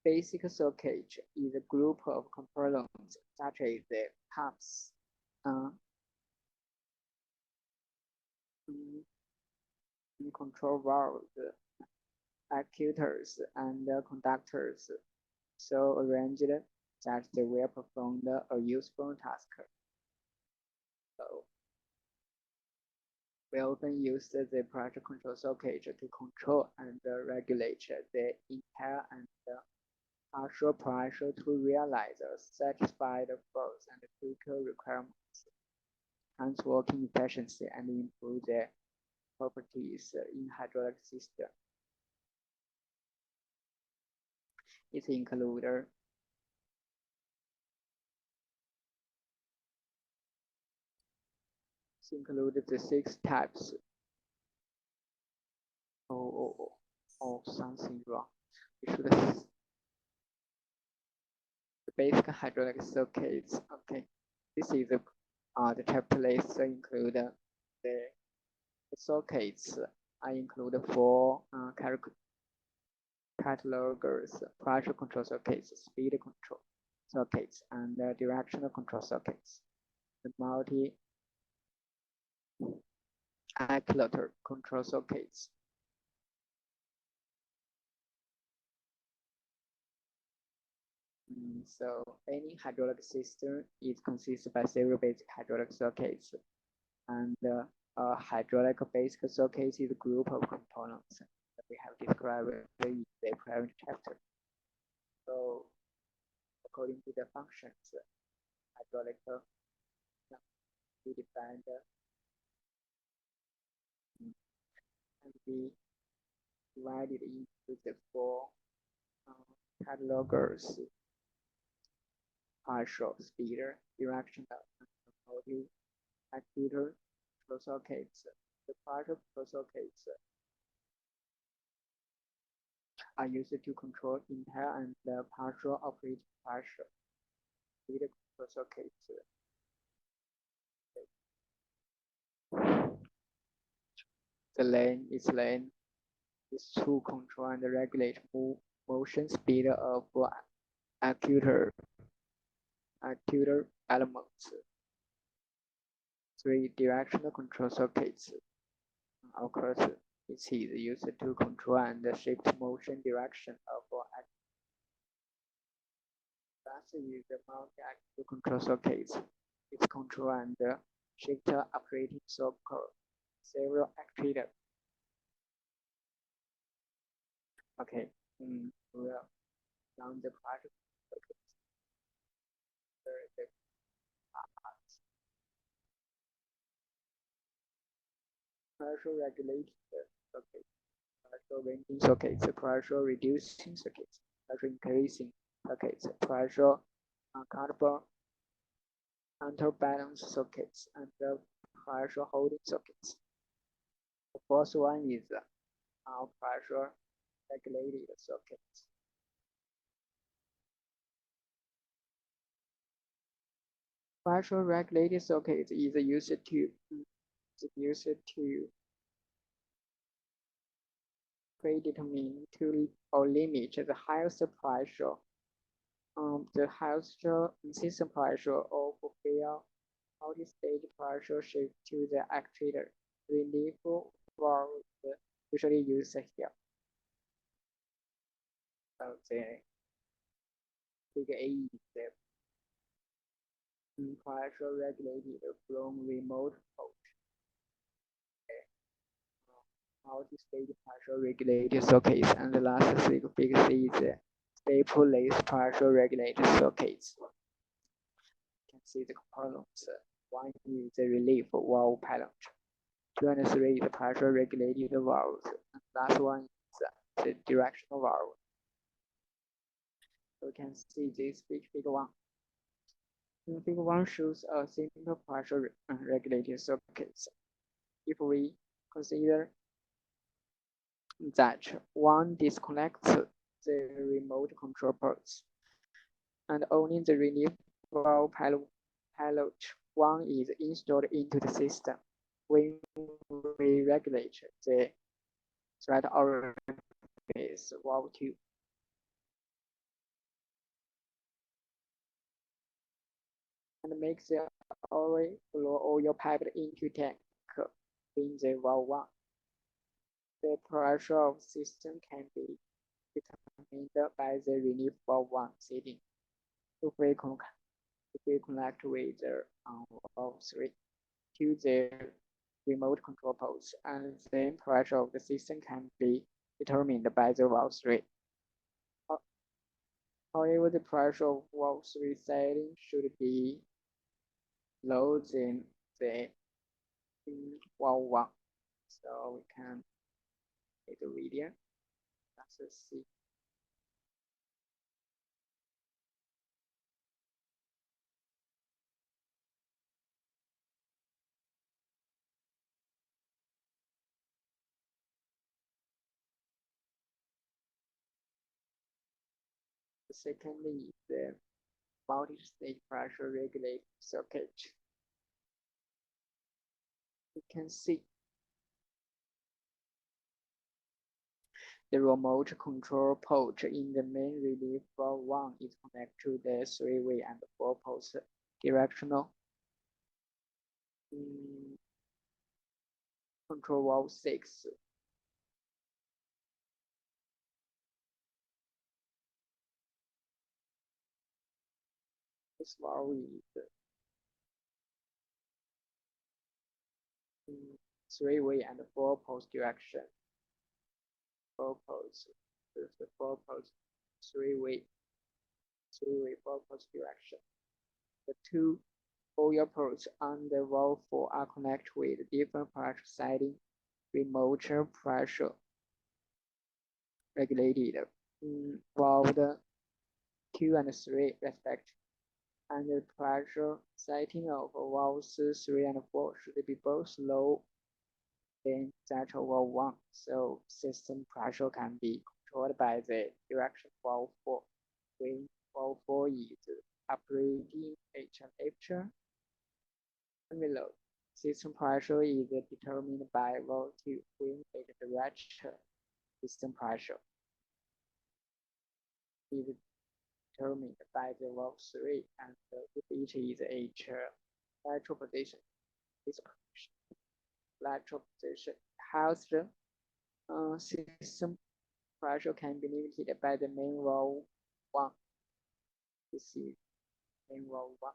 basic circuit is a group of components such as the pumps, control valves, actuators, and conductors, so arranged that they will perform a useful task. So we often use the pressure control circuit to control and regulate the entire and partial pressure to realize a satisfied force and quicker requirements, hence working efficiency and improve the properties in hydraulic system. It includes the 6 types. Oh, something wrong. We should the basic hydraulic circuits. Okay, this is the chapter list include the circuits. I include 4 catalogs: pressure control circuits, speed control circuits, and directional control circuits. The multi-accumulator control circuits. So any hydraulic system is consisted by several basic hydraulic circuits, and a hydraulic basic circuit is a group of components that we have described in the previous chapter. So according to the functions, hydraulic we defined and we divided into the 4 catalogs: partial, speeder, directional, and multi-accumulator control circuits. The partial control circuits are used to control entire and partial operating pressure. Speed control circuits the lane is to control and regulate motion speed of actuator elements. 3 directional control circuits. Of course, it is used to control and shift motion direction of actuators. Last is the multi-actuator control circuits. It's control and shift operating circle several actuators. Okay, we'll down the pressure circuits. Pressure regulating circuits, pressure ranging circuits, pressure reducing circuits, pressure increasing circuits, pressure counterbalance circuits, and pressure holding circuits. The first one is pressure regulated circuits. Pressure regulated circuits is used to predetermine or limit the highest pressure, the highest system pressure, or fulfill multi-stage pressure shift to the actuator. Relief valve usually used here. So the figure A is the pressure regulated from remote approach. Multi-stage pressure regulated circuits, and the last figure is staple-less pressure regulated circuits. You can see the components. One is the relief valve pallet. 2 and 3 is the pressure regulated valves. And last one is the directional valve. So you can see this figure 1. Figure 1 shows a simple pressure regulated circuit. If we consider that one disconnects the remote control ports, and only the relief valve pallet 1 is installed into the system. When we regulate the thread orifice valve 2, and make the overflow oil pipe into tank in the valve 1. The pressure of system can be determined by the relief valve 1 setting. If we connect with the valve 3 to the remote control ports, and then pressure of the system can be determined by the valve 3. However, the pressure of valve 3 setting should be lower than the valve 1. So we can make the video. Let's see. Secondly, the multi-stage pressure regulator circuit. You can see the remote control port in the main relief valve 1 is connected to the 3-way and 4-port directional control valve 6. This valve is 3-way and 4-port direction. 4-ports, there's the 4-port, 3-way, 4-port direction. The two oil ports on the valve 4 are connected with different pressure setting, remote pressure regulated valve 2 and 3 respectively, and the pressure setting of valves 3 and 4 should be both low than that of valve 1, so system pressure can be controlled by the direction valve 4 when valve 4 is operating HMH envelope. System pressure is determined by valve 2 when it directs system pressure is determined by the valve 3, and if it is H lateral position, this lateral position has the system pressure can be limited by the main valve 1. This is main valve 1.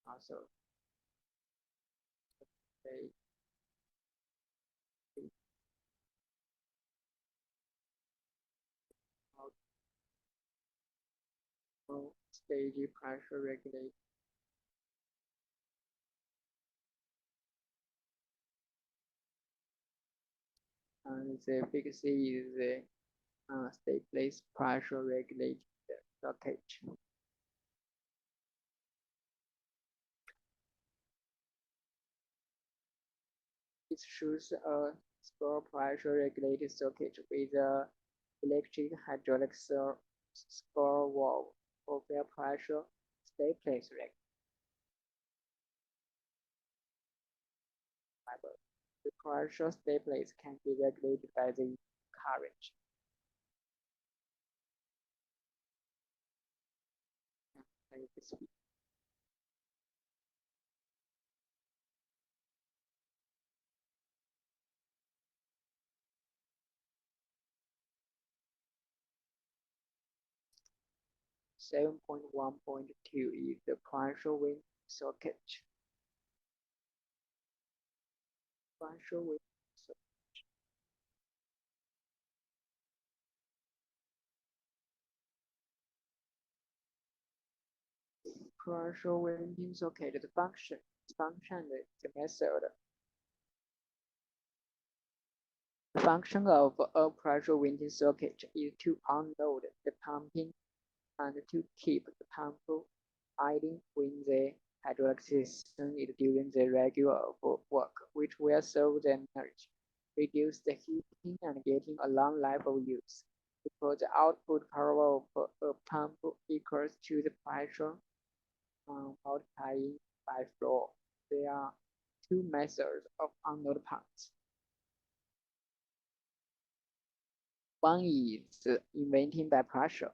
Also, they stage pressure regulator. And the big C is the stateless pressure regulated circuit. It shows a spur pressure regulated circuit with a electric hydraulic spur valve for fair pressure stateless regulator. The pressure stateless can be regulated by the current. speed. Seven point 1.2 is the partial wind socket. Partial wind socket. Partial winding socket, the function, the method. The function of a pressure winding circuit is to unload the pumping and to keep the pump idling when the hydraulic system is doing the regular work, which will save the energy, reduce the heating, and getting a long life of use. Because the output power of a pump equals to the pressure multiplying by flow. There are two methods of unload pumps. One is inventing by pressure,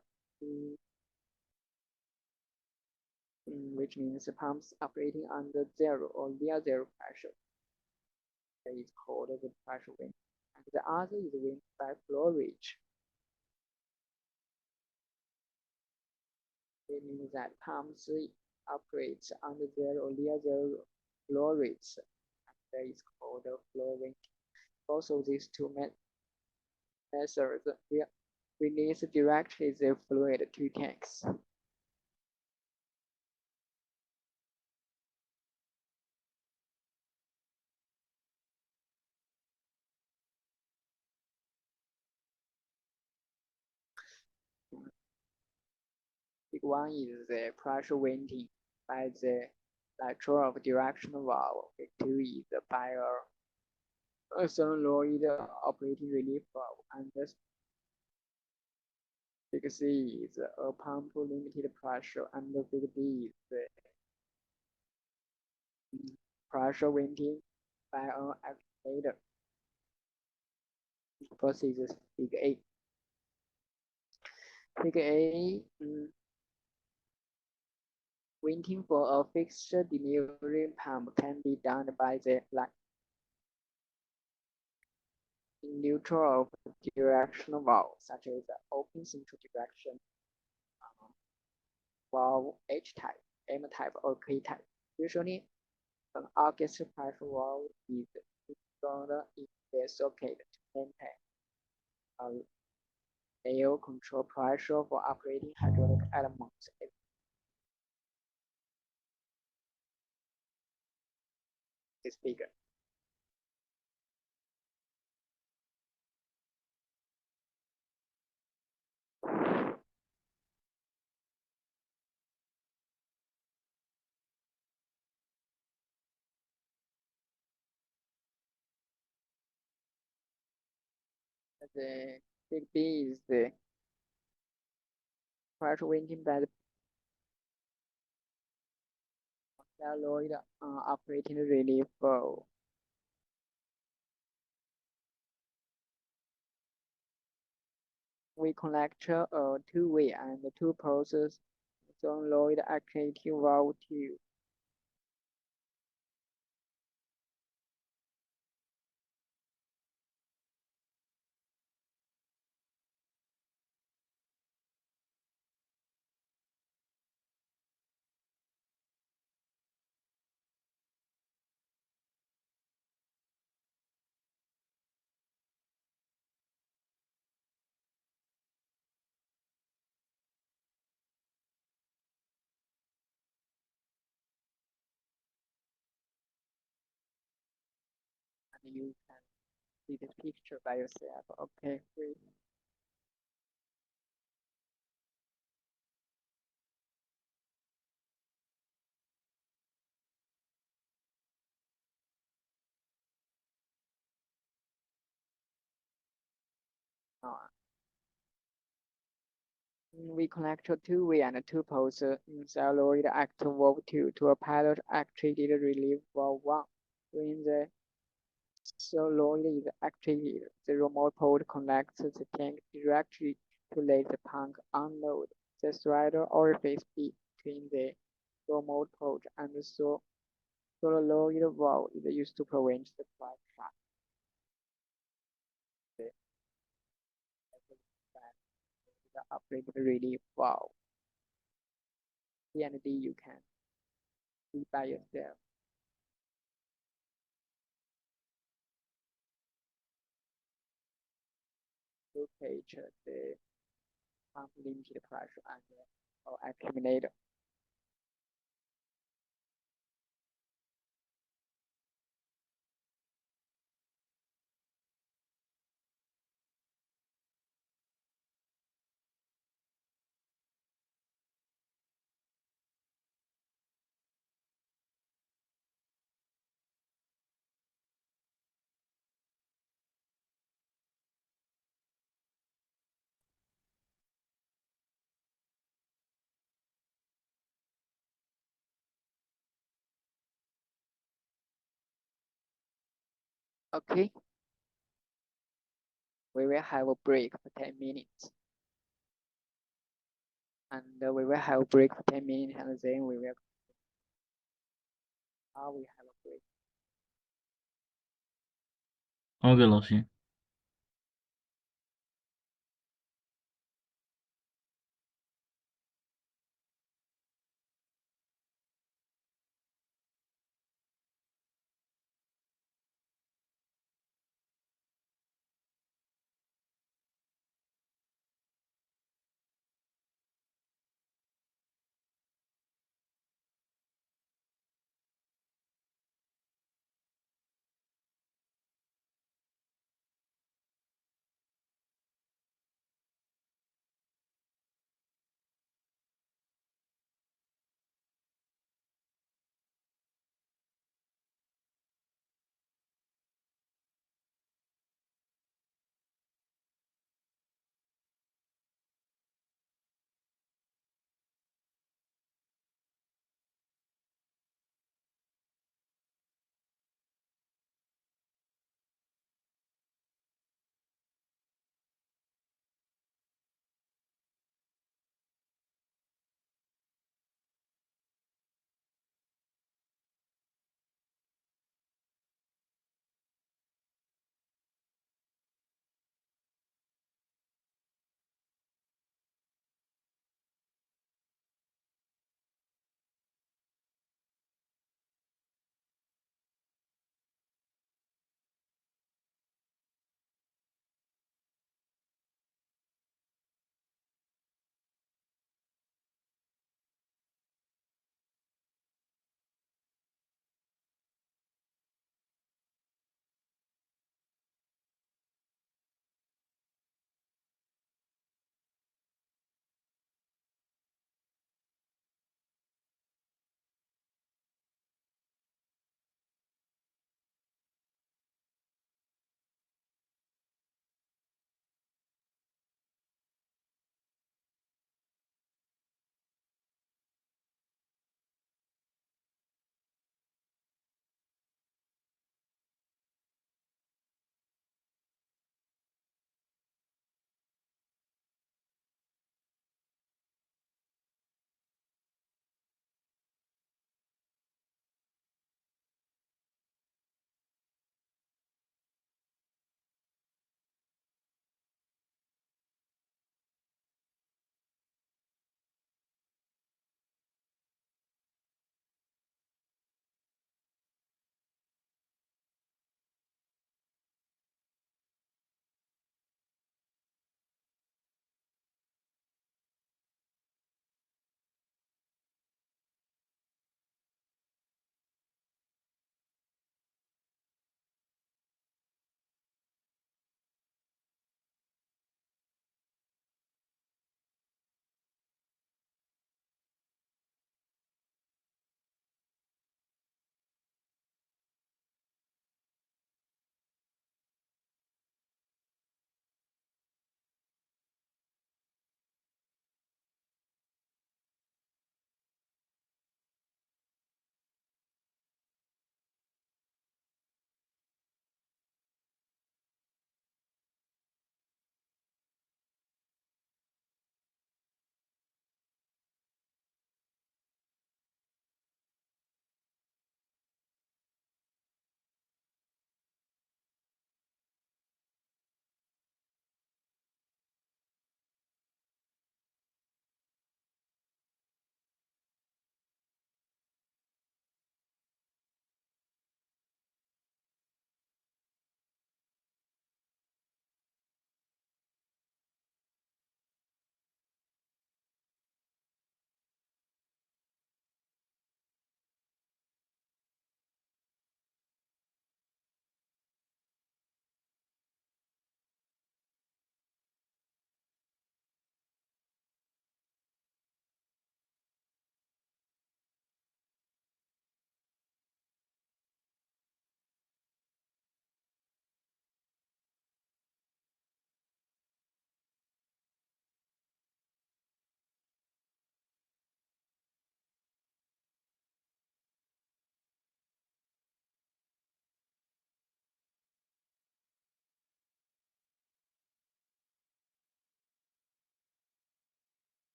which means pumps operating under zero or near zero pressure. That is called the pressure wind. And the other is wind by flow rate. It means that pumps operate under zero or near zero flow rates. And that is called the flow wind. Also, these two methods release directly the fluid to tanks. Big one is the pressure winding by the lateral of directional valve. Big two is by a solenoid operating relief valve, and the big C is a pump limited pressure, and the big D is the pressure winding by an accommodator. First is big A. Big A, winding for a fixed delivery pump can be done by the line in neutral of directional valve, such as the open central direction valve H type, M type, or K type. Usually, an August pressure valve is installed in the socket to maintain air control pressure for operating hydraulic elements. This figure. The big B is the pressure winding by the solenoid operating relief valve. We connect a two-way and two-pulse solenoid actuating valve to and you can see the picture by yourself. Okay, great. We connect a two-way and two-pulse solenoid active valve 2 to a pilot actuated relief valve 1. When the solenoid is activated, the remote port connects the tank directly to let the pump unload the throttle orifice B between the remote port and the solenoid valve is used to prevent supply shock. The upgraded relief valve. C and D you can see by yourself. Locate the pump limited pressure and accumulator. Okay. We will have a break for 10 minutes. And we will have a break for 10 minutes and then we will we have a break. OK，老师。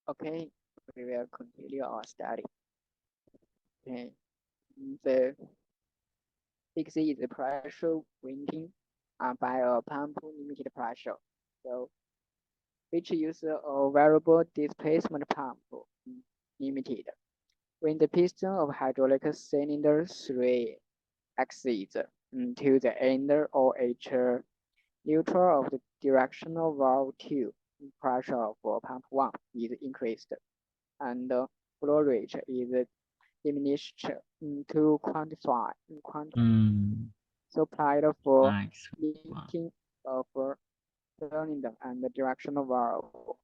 Okay, we will continue our study. Okay, the fix is the pressure venting by a pump limited pressure. So, which uses a variable displacement pump limited. When the piston of hydraulic cylinder 3 exceeds to the end or H neutral of the directional valve 2, pressure of pump 1 is increased, and flow rate is diminished to quantify supplied for Nice. leaking of cylinder and the directional valve.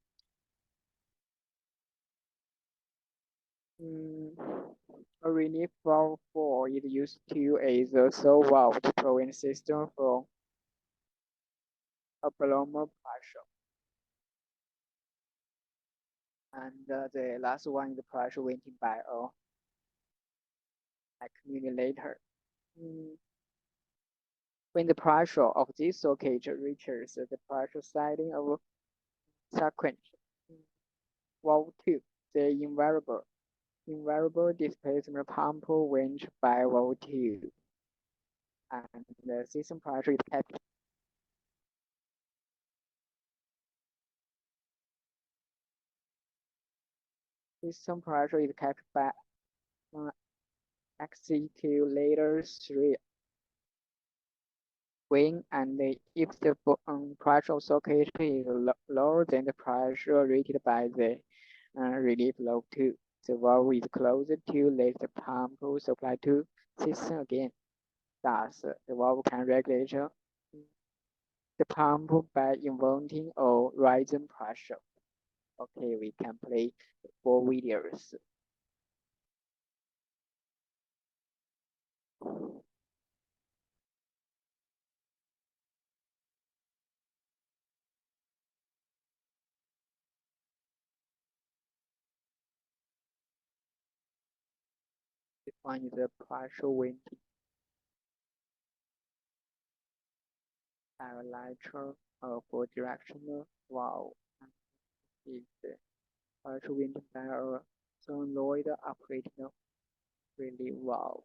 A relief valve 4 is used to as a sole valve to prevent system from abnormal pressure. And the last one is the pressure venting by a accumulator. When the pressure of this circuit reaches the pressure setting of sequence valve 2, the invariable displacement pump went by valve 2, and the system pressure is kept. System pressure is kept by accumulator 3 when and if the pressure of circuit is lower than the pressure rated by the relief valve 2. The valve is closed to let the pump supply to system again. Thus, the valve can regulate the pump by inverting or rising pressure. Okay, we can play 4 videos. This one is the pressure venting. Regulator for directional valve is the pressure venting by a solenoid operating relief valve.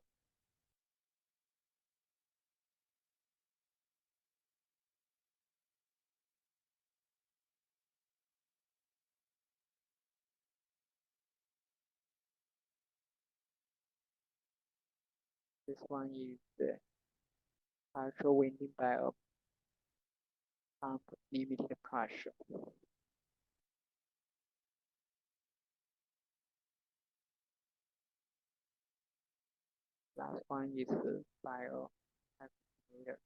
This one is the pressure venting by a pump limited pressure. Last one is by a accommodator.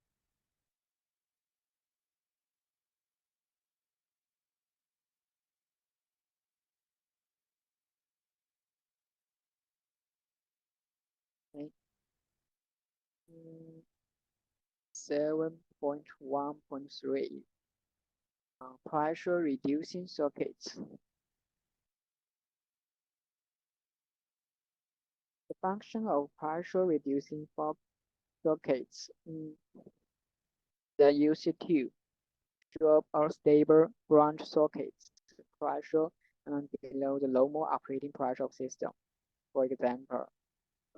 Okay. 7.1.3 pressure reducing circuits. The function of pressure reducing circuits that use to drop or stable branch circuits pressure below the normal operating pressure of system. For example,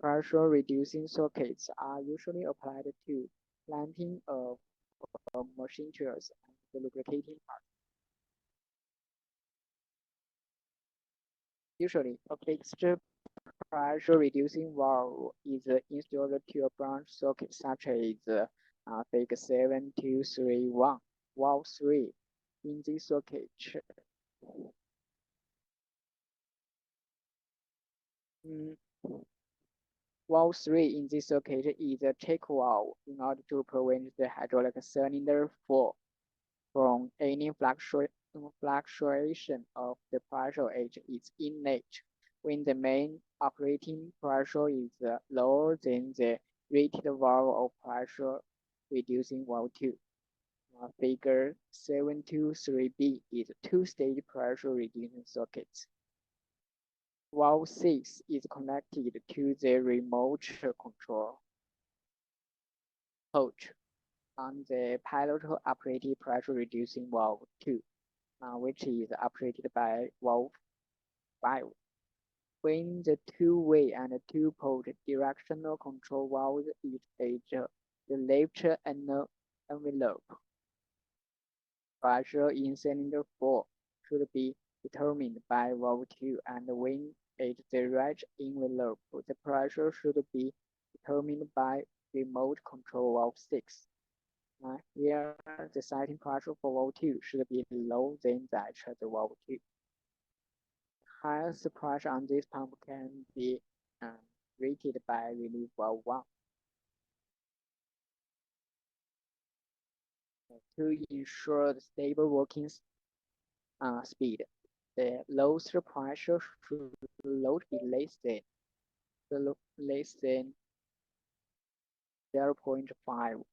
pressure reducing circuits are usually applied to clamping of machine tools and the lubricating parts. Usually, a fixed pressure reducing valve is installed to a branch circuit such as figure 7231, valve 3 in this circuit. Valve 3 in this circuit is a check valve in order to prevent the hydraulic cylinder from any fluctuation of the pressure at its inlet when the main operating pressure is lower than the rated valve of pressure reducing valve 2. Figure 723B is a two-stage pressure reducing circuit. Valve 6 is connected to the remote control port on the pilot operated pressure reducing valve 2, which is operated by valve 5. When the two-way and two-port directional control valve is at the left envelope, pressure in cylinder 4 should be determined by valve 2, and when at the right envelope, the pressure should be determined by remote control valve 6. Here, the setting pressure for valve 2 should be lower than that at the valve 2. Highest pressure on this pump can be rated by relief valve 1. To ensure the stable working speed, the lowest pressure should not be less than 0.5.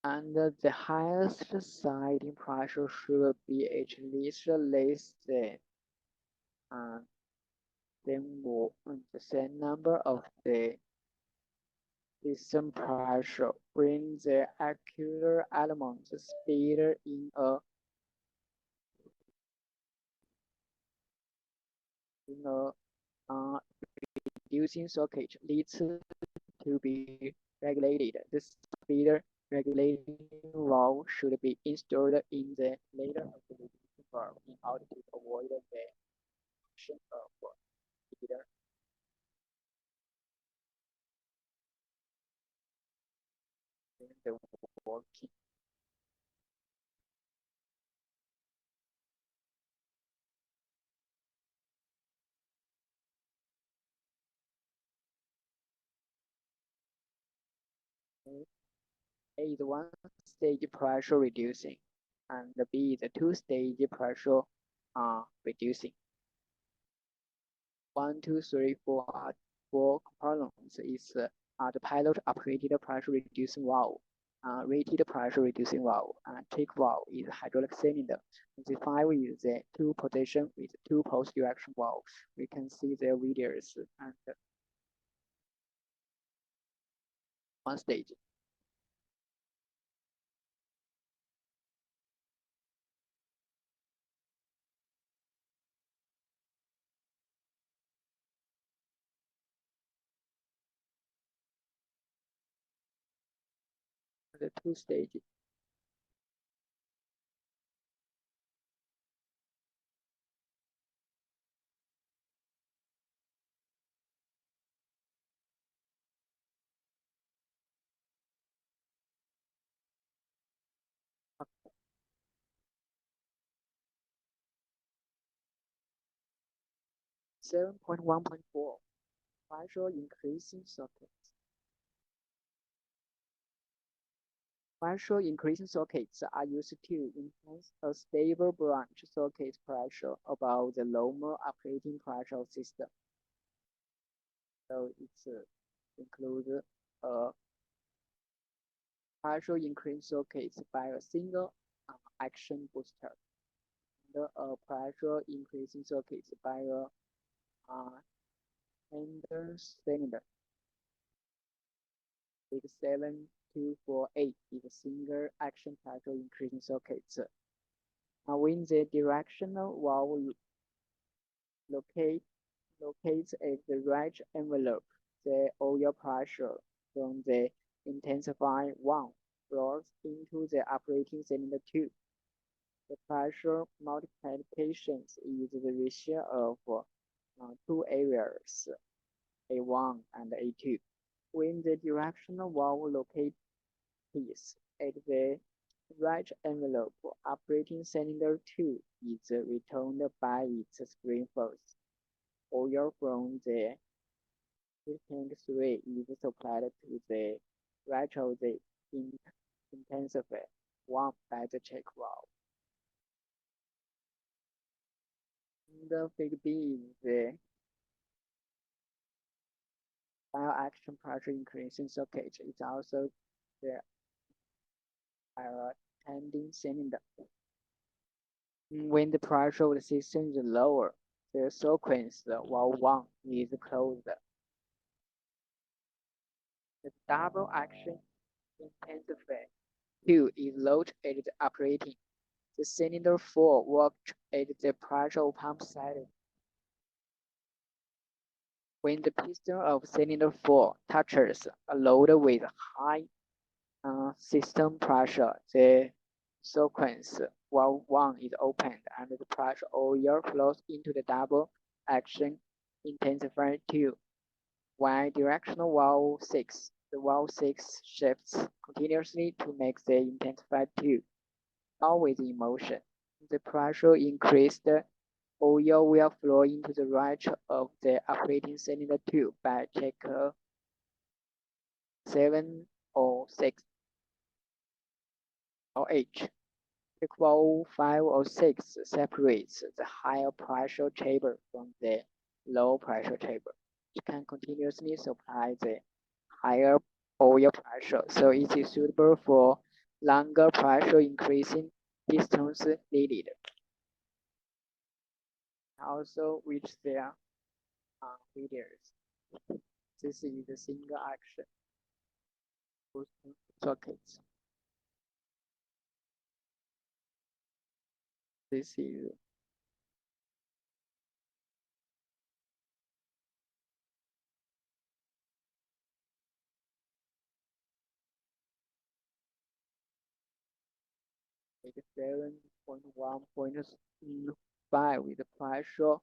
And the highest setting pressure should be at least less than the same number of the system pressure when the actual element speed in a reducing circuit needs to be regulated. The speed regulating valve should be installed in the later of the reducing valve in order to avoid the action of speed. The working. A is one-stage pressure reducing, and B is two-stage pressure reducing. 1, 2, 3, 4 are 4 components. Is the pilot operated pressure reducing valve, rated pressure reducing valve, and check valve is hydraulic cylinder. The 5 is the two position with two post direction valve. We can see their videos and one stage. The two stages. Seven point 1.4 pressure increasing circuits. Pressure increasing circuits are used to enhance a stable branch circuit pressure above the normal operating pressure system. So it includes pressure increasing circuits by a single action booster, and a pressure increasing circuit by a handle cylinder. 7248 is a single action pressure increasing circuits. When the directional valve locates at the right envelope, the oil pressure from the intensified one flows into the operating cylinder 2. The pressure multiplications is the ratio of two areas, A1 and A2. When the directional valve locates at the right envelope, operating cylinder 2 is returned by its spring force. Oil from the tank 3 is supplied to the right of the intensifier 1 by the check valve. The figure B is the action pressure increasing circuit. It's also the attending cylinder. When the pressure of the system is lower, the sequence valve 1 is closed. The double action intensifier 2 is located at the operating The cylinder 4 works at the pressure pump setting. When the piston of cylinder 4 touches a load with high system pressure, the sequence valve 1 is opened and the pressure or air flows into the double action intensifier 2. While directional valve 6, the valve 6 shifts continuously to make the intensifier 2 always in motion. The pressure increased, oil will flow into the right of the operating cylinder 2 by check 7 or 6 or H. Check valve 5 or 6 separates the higher pressure chamber from the low pressure chamber. It can continuously supply the higher oil pressure, so it is suitable for longer pressure increasing pistons needed. Also, which their videos. This is the single action sockets. This is like 7.1.5 with the pressure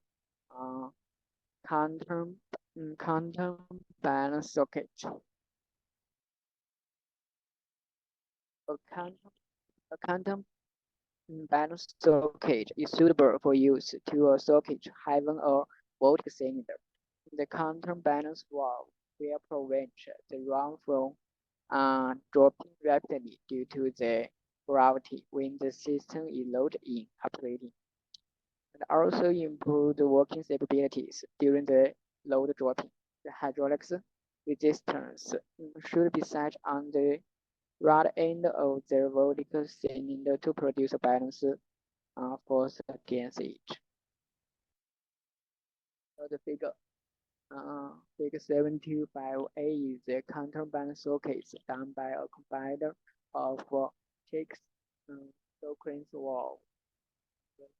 counterbalance socket. A counterbalance socket is suitable for use to a socket having a voltage cylinder. The counterbalance valve will prevent the run from dropping rapidly due to the gravity when the system is loaded in operating, and also improve the working capabilities during the load dropping. The hydraulics resistance should be set on the right end of the vertical cylinder to produce a balance force against it. So the figure 725A is the counterbalance sockets done by a combiner of checks sequence valve.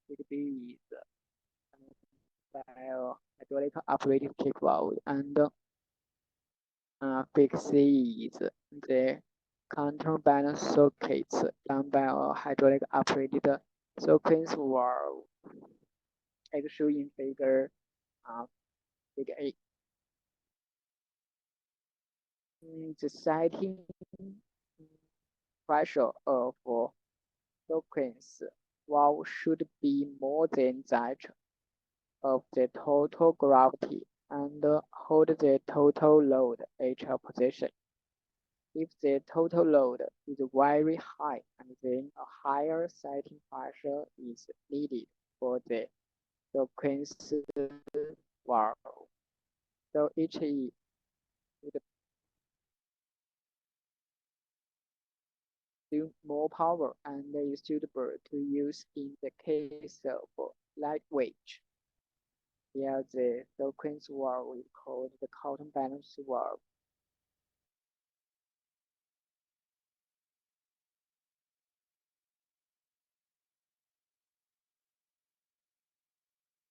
Figure B is by a hydraulic operated check valve, and figure C is the counterbalance sockets done by a hydraulic operated sequence valve, as shown in figure A. The setting pressure of sequence valve should be more than that of the total gravity and hold the total load at a position. If the total load is very high, and then a higher setting pressure is needed for the sequence valve. So each is more power and is suitable to use in the case of lightweight. Here the sequence valve is called the counterbalance valve.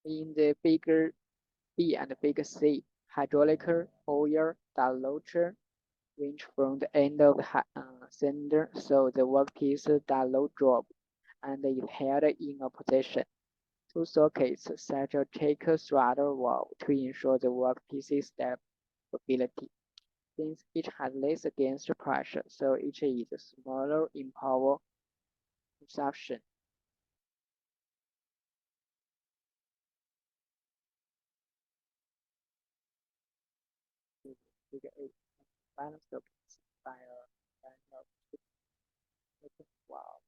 In the figure B and figure C, hydraulic oil diluter range from the end of the cylinder, so the workpiece does not drop and is held in a position. Two sockets set a check throttle valve to ensure the workpiece's stability. Since each has less against pressure, so each is smaller in power consumption. Figure 8, balance sockets by a valve.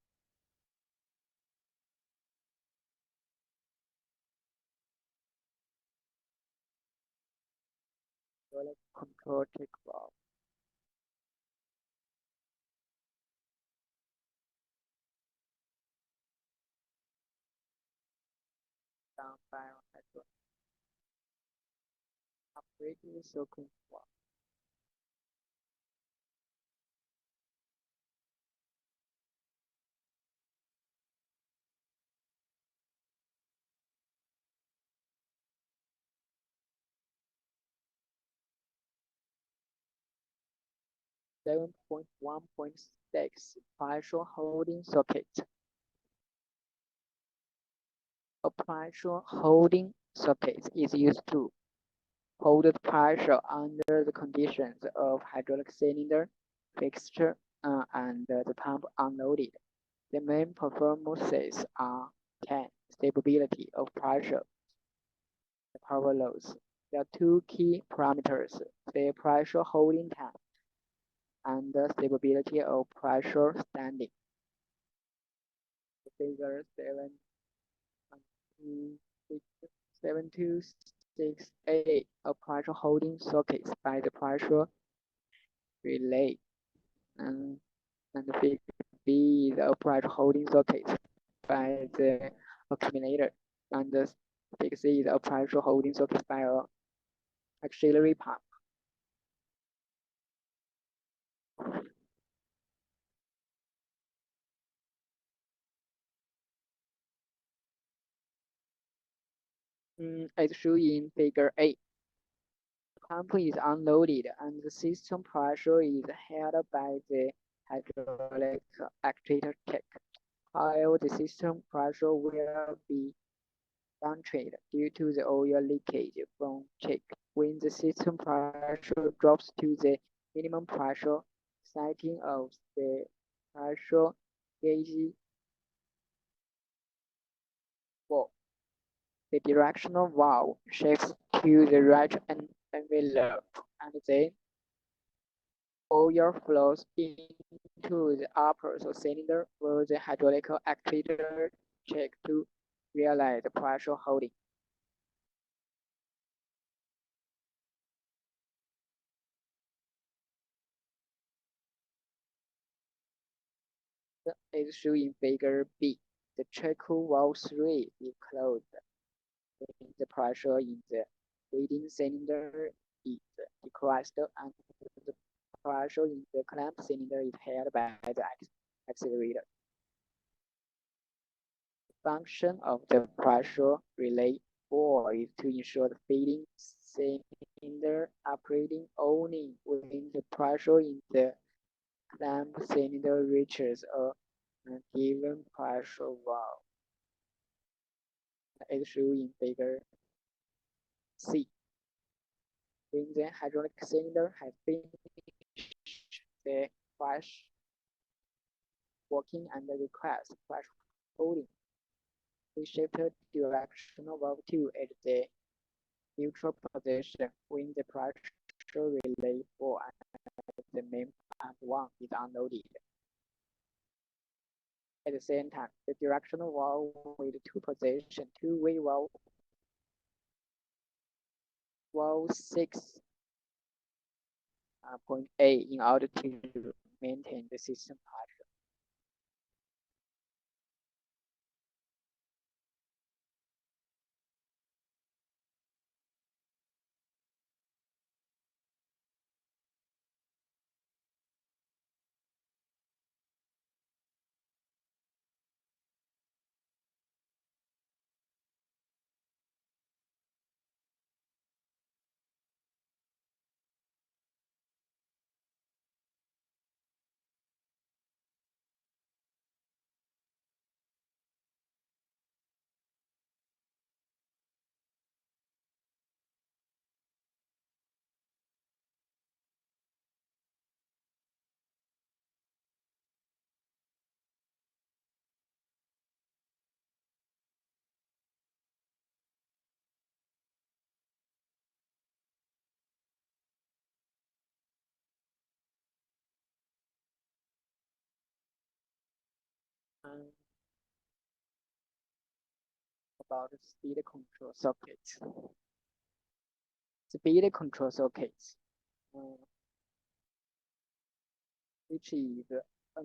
Control check valve. Down by hydraulic. Operating the sequence valve. 7.1.6 pressure holding socket. A pressure holding socket is used to hold the pressure under the conditions of hydraulic cylinder fixture and the pump unloaded. The main performances are 10. Stability of pressure, the power loads. There are two key parameters, the pressure holding time and the stability of pressure standing. Figure 7268, a pressure holding socket by the pressure relay, and figure B, the pressure holding socket by the accumulator, and the figure C, the pressure holding socket by a auxiliary pump. As shown in figure 8. The pump is unloaded and the system pressure is held by the hydraulic actuator check, while the system pressure will be downtrend due to the oil leakage from check. When the system pressure drops to the minimum pressure setting of the pressure gauge valve, the directional valve shifts to the right envelope, and then oil flows into the upper cylinder where the hydraulic actuator check to realize the pressure holding. As shown in figure B, the check valve 3 is closed when the pressure in the leading cylinder is decreased and the pressure in the clamp cylinder is held by the accelerator. The function of the pressure relay ball is to ensure the feeding cylinder operating only when the pressure in the clamp cylinder reaches a given pressure valve, as shown in figure C. When the hydraulic cylinder has finished the flash working and requires flash holding, we shift directional valve 2 at the neutral position when the pressure relay 4 and the main pump 1 is unloaded. At the same time, the directional valve with two position, two-way valve 6.8 in order to maintain the system pressure. About the speed control sockets. Speed control sockets, which is a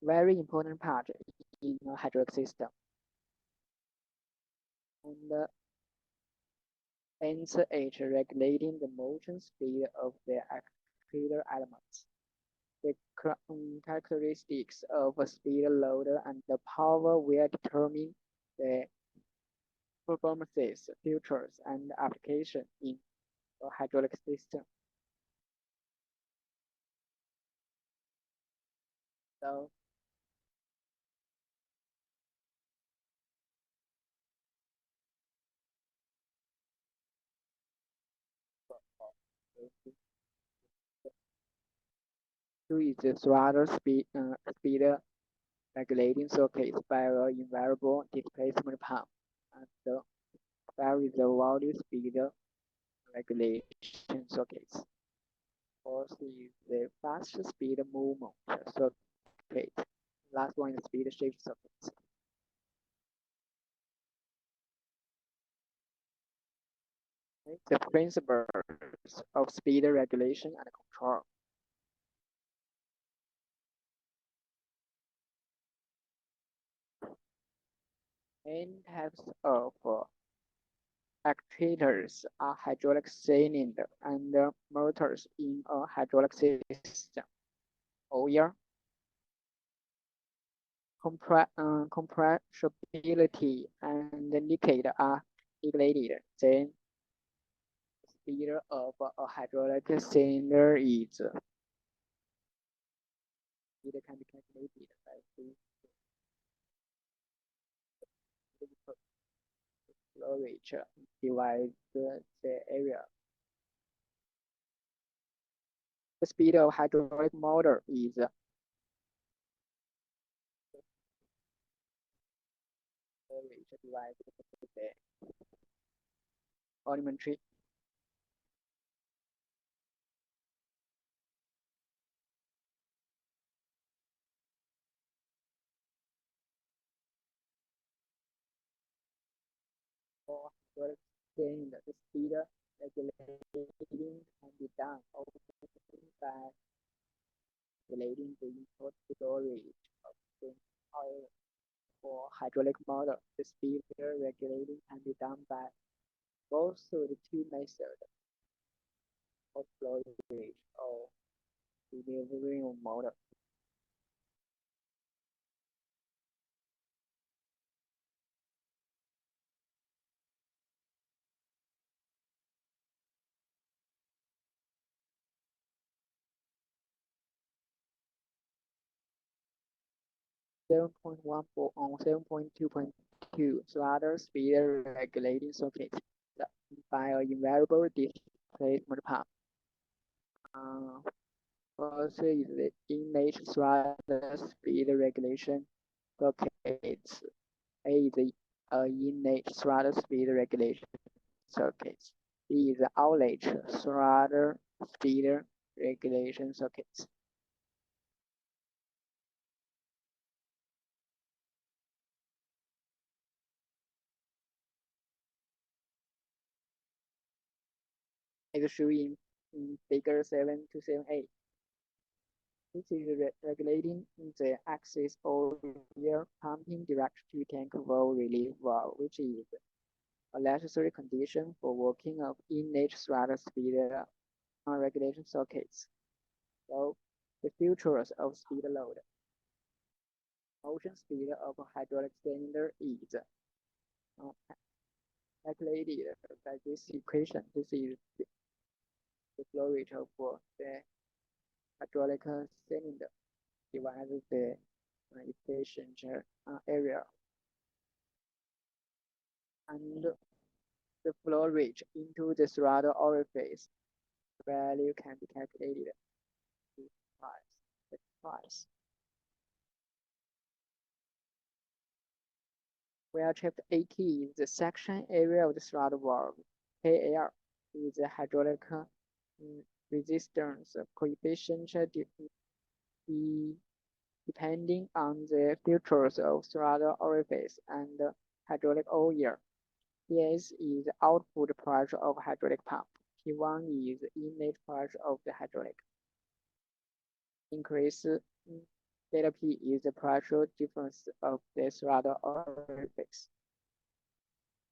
very important part in a hydraulic system, and aims at regulating the motion speed of the actuator elements. The characteristics of a speed loader and the power will determine the performances, features, and application in a hydraulic system. So two is the throttle speed regulating circuit by a invariable displacement pump, and the five is the value speed regulation circuits. Fourth is the fast speed movement circuit. Last one is the speed shift circuit. The principles of speed regulation and control. Main types of actuators are hydraulic cylinder and motors in a hydraulic system. Oil, compressibility, and liquid are regulated. Then the speed of a hydraulic cylinder is it can be calculated by flow rate divides the area. The speed of hydraulic motor is flow rate divided the volumetry. For hydraulic cylinder, the speed regulating can be done only by regulating the input flow rate of the oil. For hydraulic motor, the speed regulating can be done by both through the two methods of flow rate or delivery motor. Seven point one four on 7.2.2 throttle speed regulating circuit by a invariable displacement pump. First is the image throttle speed regulation circuits. A is the inlet throttle speed regulation circuits. B is the outlet throttle speed regulation circuits. As shown in figure 7 to 7a. This is regulating the axis of air pumping direct to tank valve relief valve, which is a necessary condition for working of inlet throttle speed regulation circuits. So the features of speed load. Motion speed of a hydraulic cylinder is calculated by this equation. This is the flow rate of the hydraulic cylinder divided the efficient area, and the flow rate into the throttle orifice value can be calculated twice. Where chapter 80 is the section area of the throttle valve. KL is the hydraulic resistance coefficient depending on the features of throttle orifice and hydraulic oil. PS is the output pressure of hydraulic pump. P1 is the inlet pressure of the hydraulic. Increase delta P is the pressure difference of the throttle orifice.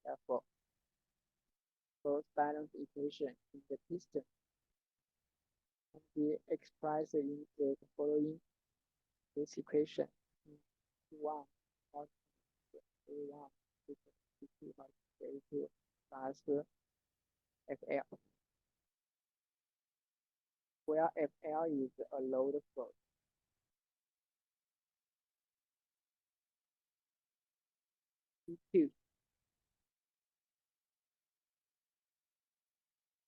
Therefore, both balance equation in the piston can be expressed in the following this equation. P1 plus A1 equals P2 minus A2 plus FL, where FL is a load force. P2.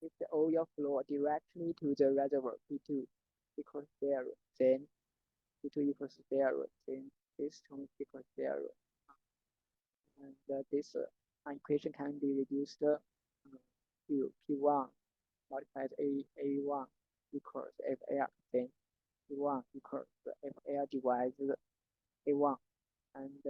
If the oil flow directly to the reservoir, P2 equals 0, then P2 equals 0, then this term equals 0. And this equation can be reduced to P1 multiplied A1 equals FL, then P1 equals FL divides A1, and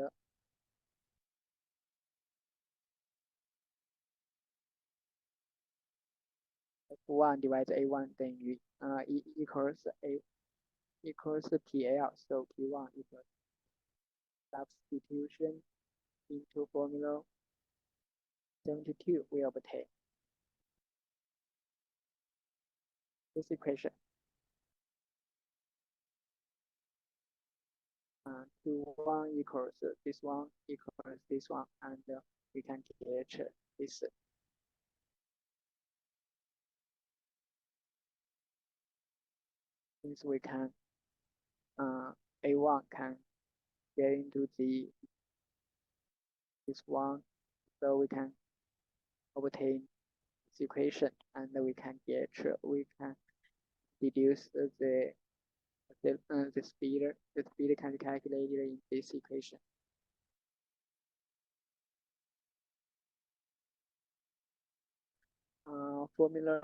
F1 divides A1 then equals PL, so P1 equals substitution into formula 72 we obtain this equation. Q1 equals this one equals this one, and we can get this. Since we can A1 can get into this one, so we can obtain this equation, and we can deduce the speed. The speed can be calculated in this equation. Formula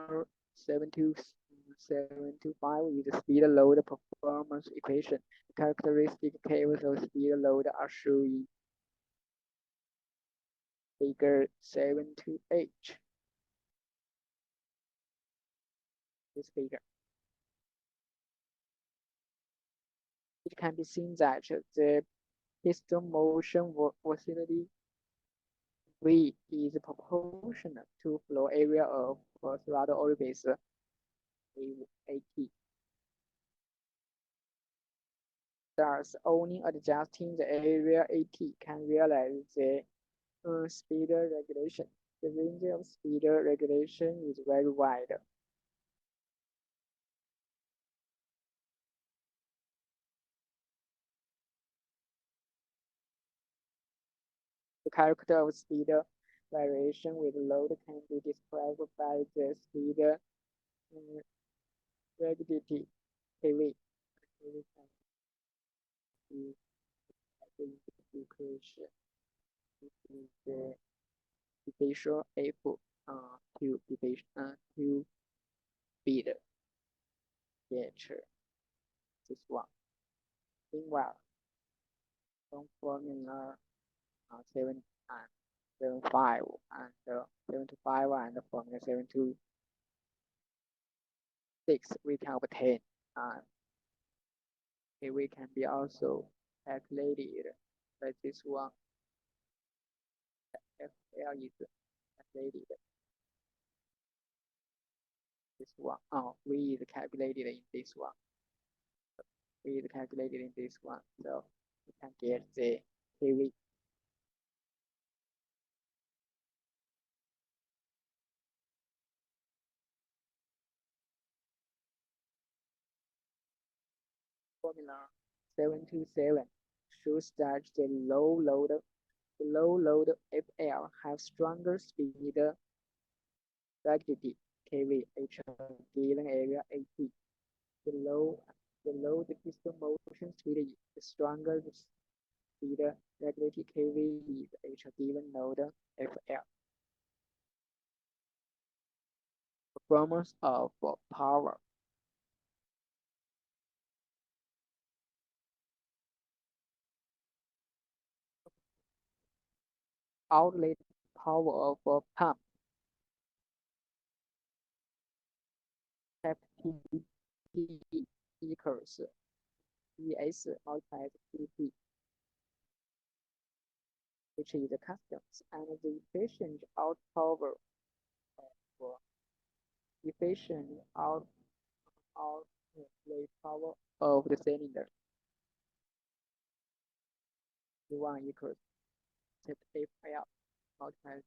725 is the speed load performance equation. The characteristic cables of speed load are shown in figure 728. This figure. It can be seen that the piston motion velocity V is proportional to flow area of throttle orifice AT. Thus, only adjusting the area AT can realize the speed regulation. The range of speed regulation is very wide. The character of speed variation with load can be described by the speed rigidity KV. The equation is the division F to division to speed nature. This one. Meanwhile, from formula 7 and 75 and 75 and formula 726 we can obtain. We can be also calculated by this one. FL is calculated. This one. V is calculated in this one. V is calculated in this one. So we can get the KV. Formula 727 shows that the low load FL have stronger speed rigidity KV given area AT. The low the piston motion speed is stronger the speed regularity KV is given load FL. Performance of power. Outlet power of a pump FT equals ES multiplied QT, which is the customs, and the efficient outlet power of the cylinder. V1 equals FL multiplied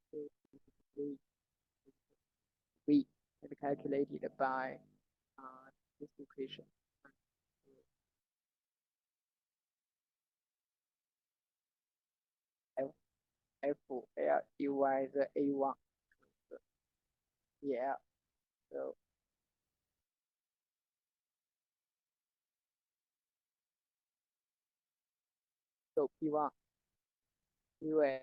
V and calculated by this equation. F L divided A1. Yeah. So P1 UA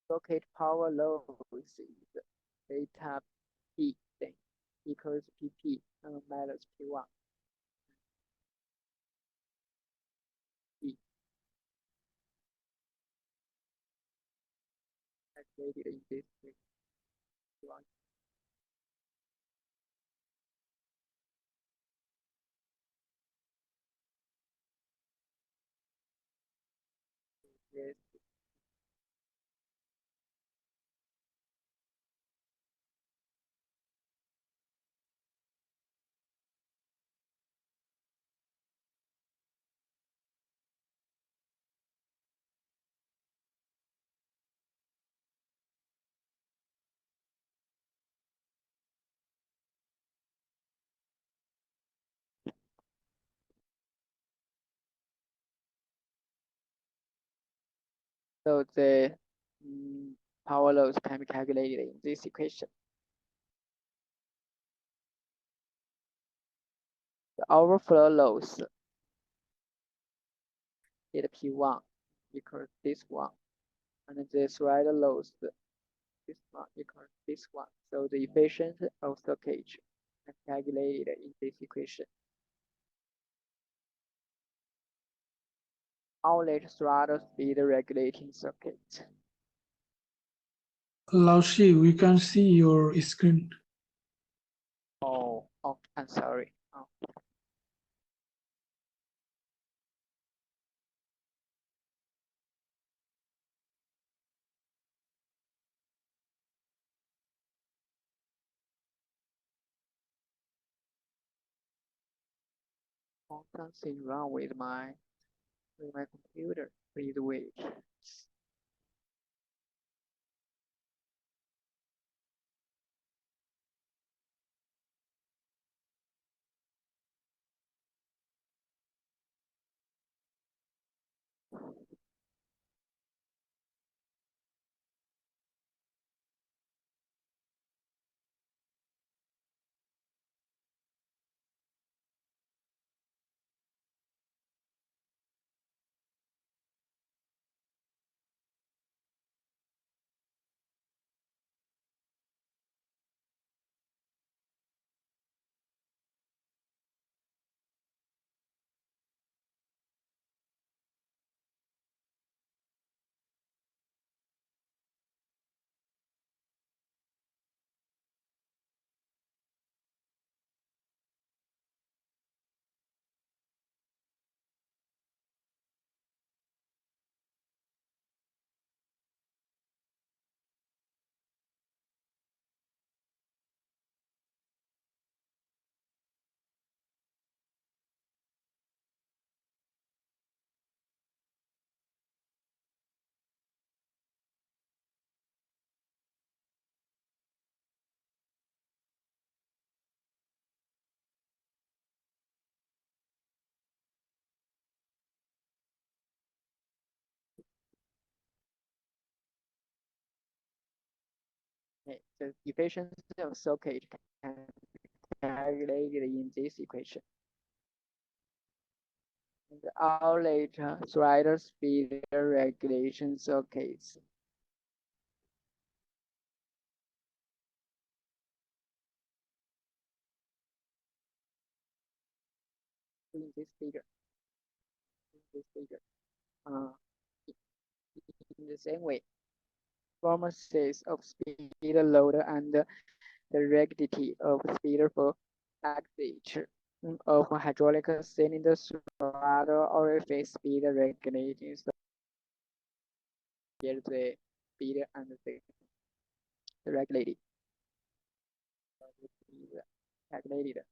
socket power loss is beta P thing equals PP minus P1. P calculated in this way. P1 yes. So the power loss can be calculated in this equation. The overflow loss is P1 equals this one, and the thread loss this one equals this one. So the efficiency of circuit is calculated in this equation. Outlet throttle speed regulating circuit. 老师, we can see your screen. Oh, I'm sorry. Oh. Something wrong with my computer. Please wait. Okay, the efficiency of circuit can be calculated in this equation. The outlet throttle speed regulation circuits. In this figure. In the same way, performances of speed loader and the rigidity of speed for axis of hydraulic cylinder throttle orifice speed regulating. So here's the speed and the regulated. Calculated.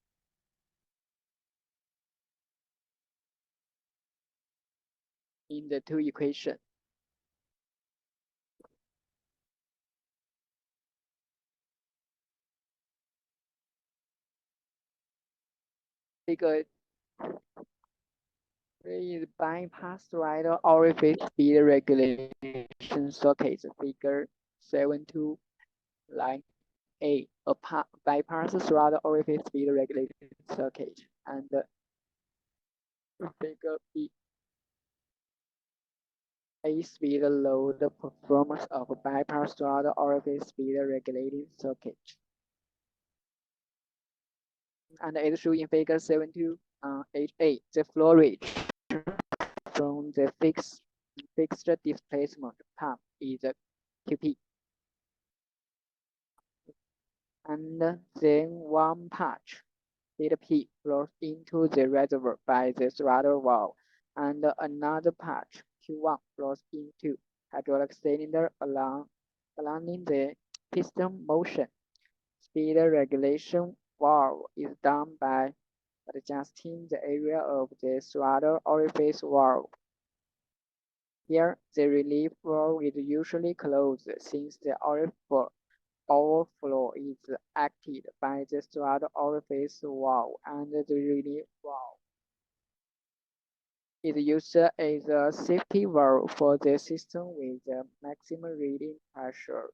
In the two equations. Figure Is bypass rider orifice speed regulation socket figure 7.2 line A. A bypass rider orifice speed regulation circuit and figure B. A speed load performance of bypass rider orifice speed regulating circuit. And it shows in figure 7.2 H8 the flow rate from the fixed displacement pump is QP. And then one patch P flows into the reservoir by the throttle valve, and another patch Q1 flows into hydraulic cylinder along the piston motion. Speed regulation valve is done by adjusting the area of the throttle orifice valve. Here, the relief valve is usually closed since the overflow is acted by the throttle orifice valve, and the relief valve is used as a safety valve for the system with the maximum reading pressure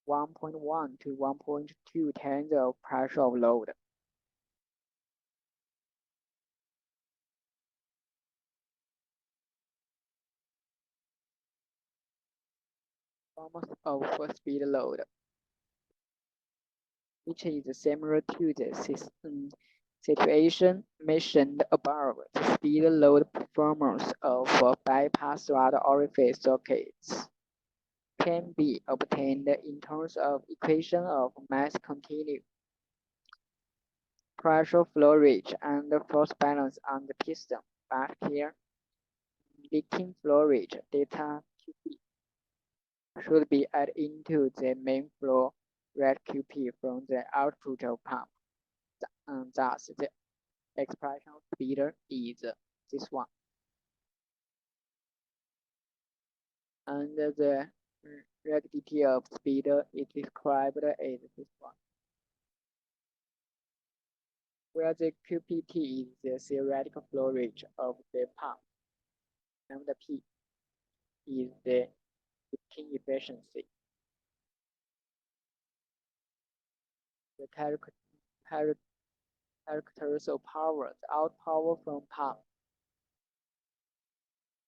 1.1 to 1.2 times the pressure of load. Performance of speed load, which is similar to the situation mentioned above. The speed load performance of bypass throttle orifice sockets can be obtained in terms of equation of mass continuum, pressure flow rate, and force balance on the piston. But here, leaking flow rate data QP should be added into the main flow rate QP from the output of pump. Thus, the expression of speed is this one. And the rigidity of speed is described as this one, where the QPT is the theoretical flow rate of the pump, and the P is the leaking efficiency. The characters of power, the out power from pump,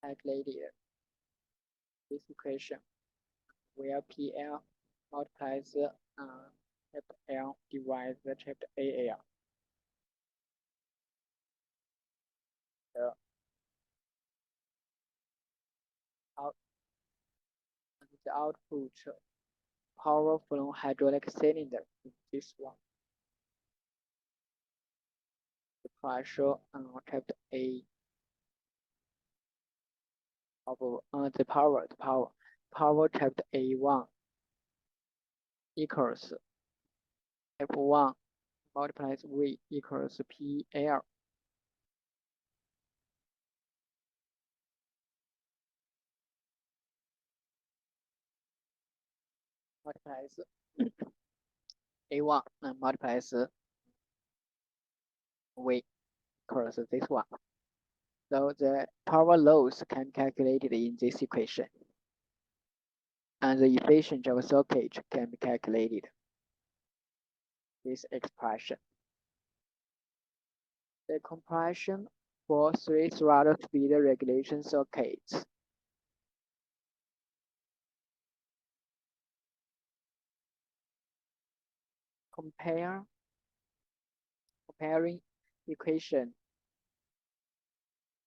calculated this equation, where PL multiplies chapter L divides the chapter AL. The output power from hydraulic cylinder is this one. The pressure chapter A of the power chapter A1 equals F1 multiplies V equals PL. Multiplies A1 and multiplies V equals this one. So the power loss can be calculated in this equation, and the efficiency of a socket can be calculated. This expression. The compression for 3 throttle speed regulation sockets. Comparing equation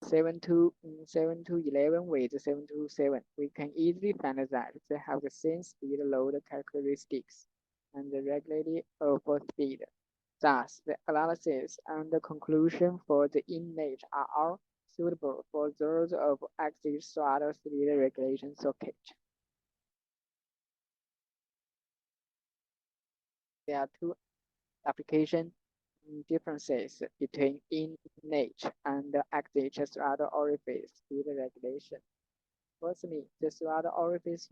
7.2.11 with 7.2.7, we can easily find that they have the same speed load characteristics and the regulated for speed. Thus, the analysis and the conclusion for the image are all suitable for those of active throttle speed regulation socket. There are two application differences between in-niche and active throttle orifice speed regulation. Firstly, the throttle orifice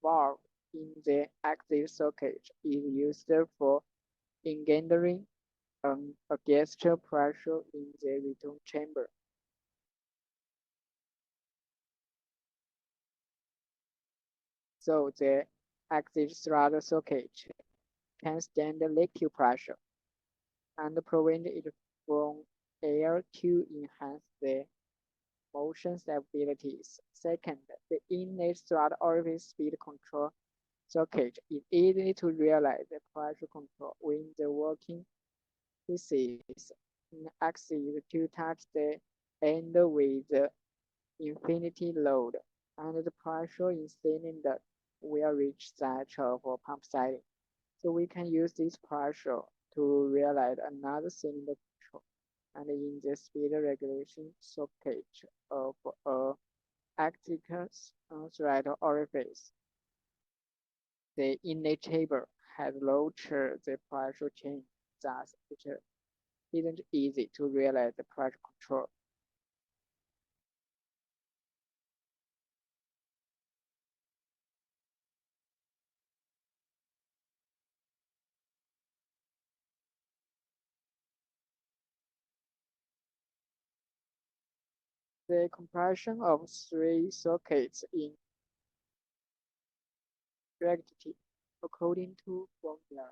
valve in the active socket is used for engendering a gesture pressure in the return chamber. So the exit throttle socket can stand the liquid pressure and prevent it from air to enhance the motion stabilities. Second, the inlet throttle orifice speed control socket is easy to realize the pressure control when the working pieces axis to touch the end with the infinity load, and the pressure in cylinder will reach that of pump setting. So we can use this pressure to realize another cylinder control. And in the speed regulation socket of a active throttle orifice, the inlet chamber has lowered the pressure change, thus it isn't easy to realize the pressure control. The compression of three sockets in reality according to formula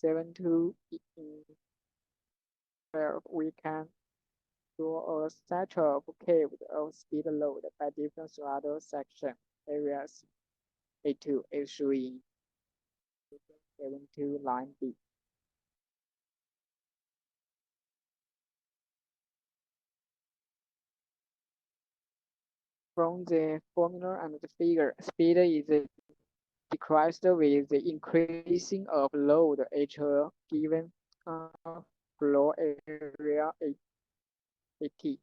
7.2, we can draw a set of curves of speed load by different throttle section areas A2 is shown in 7.2 line B. From the formula and the figure, speed is decreased with the increasing of load at a given floor area AT.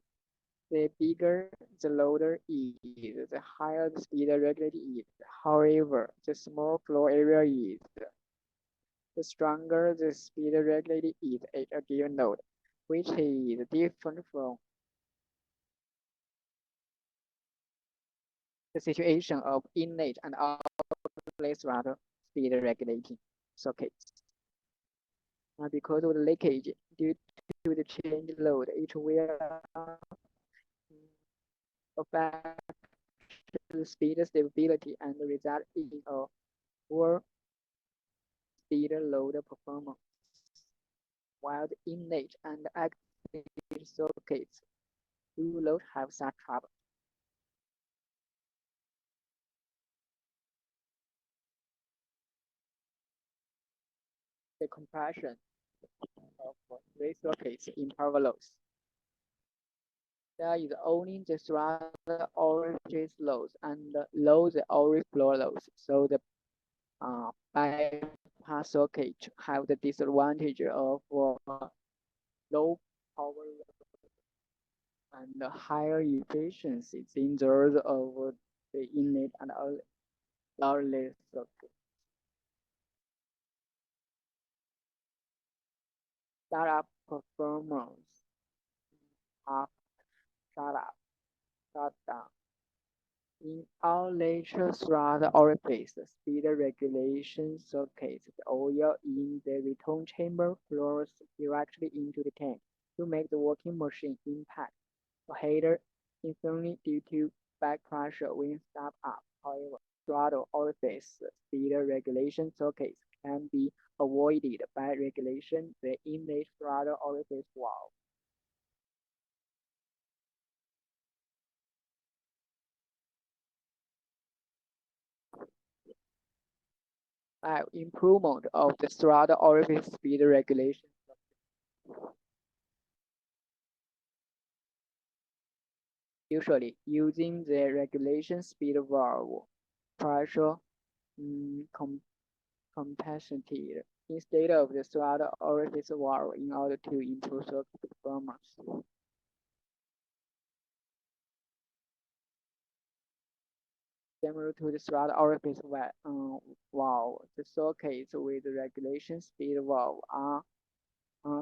The bigger the loader is, the higher the speed regulated is. However, the small floor area is, the stronger the speed regulated is at a given load, which is different from the situation of inlet and outlet throttle speed regulating sockets. Because of the leakage due to the change load, it will affect the speed stability and result in a poor speed load performance. While the inlet and exit sockets do not have such trouble. The compression of three sockets in power loads. There is only the throttle orifice loads and the orifice floor loads. So the bypass socket have the disadvantage of low power and higher efficiency than those of the inlet and outlet socket. Startup performance of startup, shutdown. In outlet throttle orifice, speed regulation sockets, the oil in the return chamber flows directly into the tank to make the working machine impact the header instantly due to back pressure when start up. However, throttle orifice speed regulation sockets can be avoided by regulation the inlet throttle orifice valve. Improvement of the throttle orifice speed regulation. Usually, using the regulation speed valve, pressure compensated instead of the throttle orifice valve in order to improve circuit performance. Similar to the throttle orifice valve, the sockets with the regulation speed valve are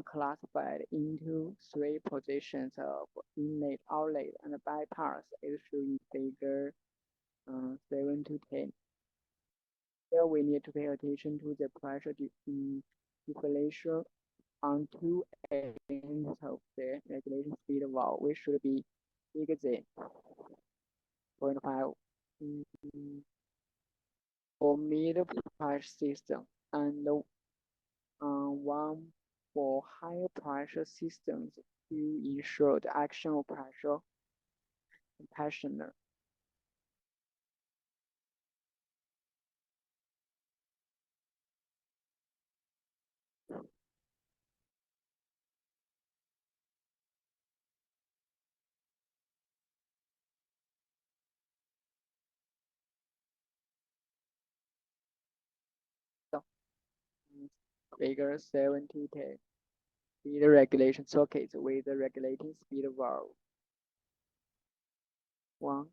classified into three positions of inlet, outlet, and bypass, as shown in figure 7 to 10. Here we need to pay attention to the pressure differential on two ends of the regulation speed valve, which should be bigger than 0.5 for mid-pressure system and one for higher pressure systems to ensure the action of pressure compassionate. Figure 7010. Speed regulation sockets with the regulating speed valve. 1.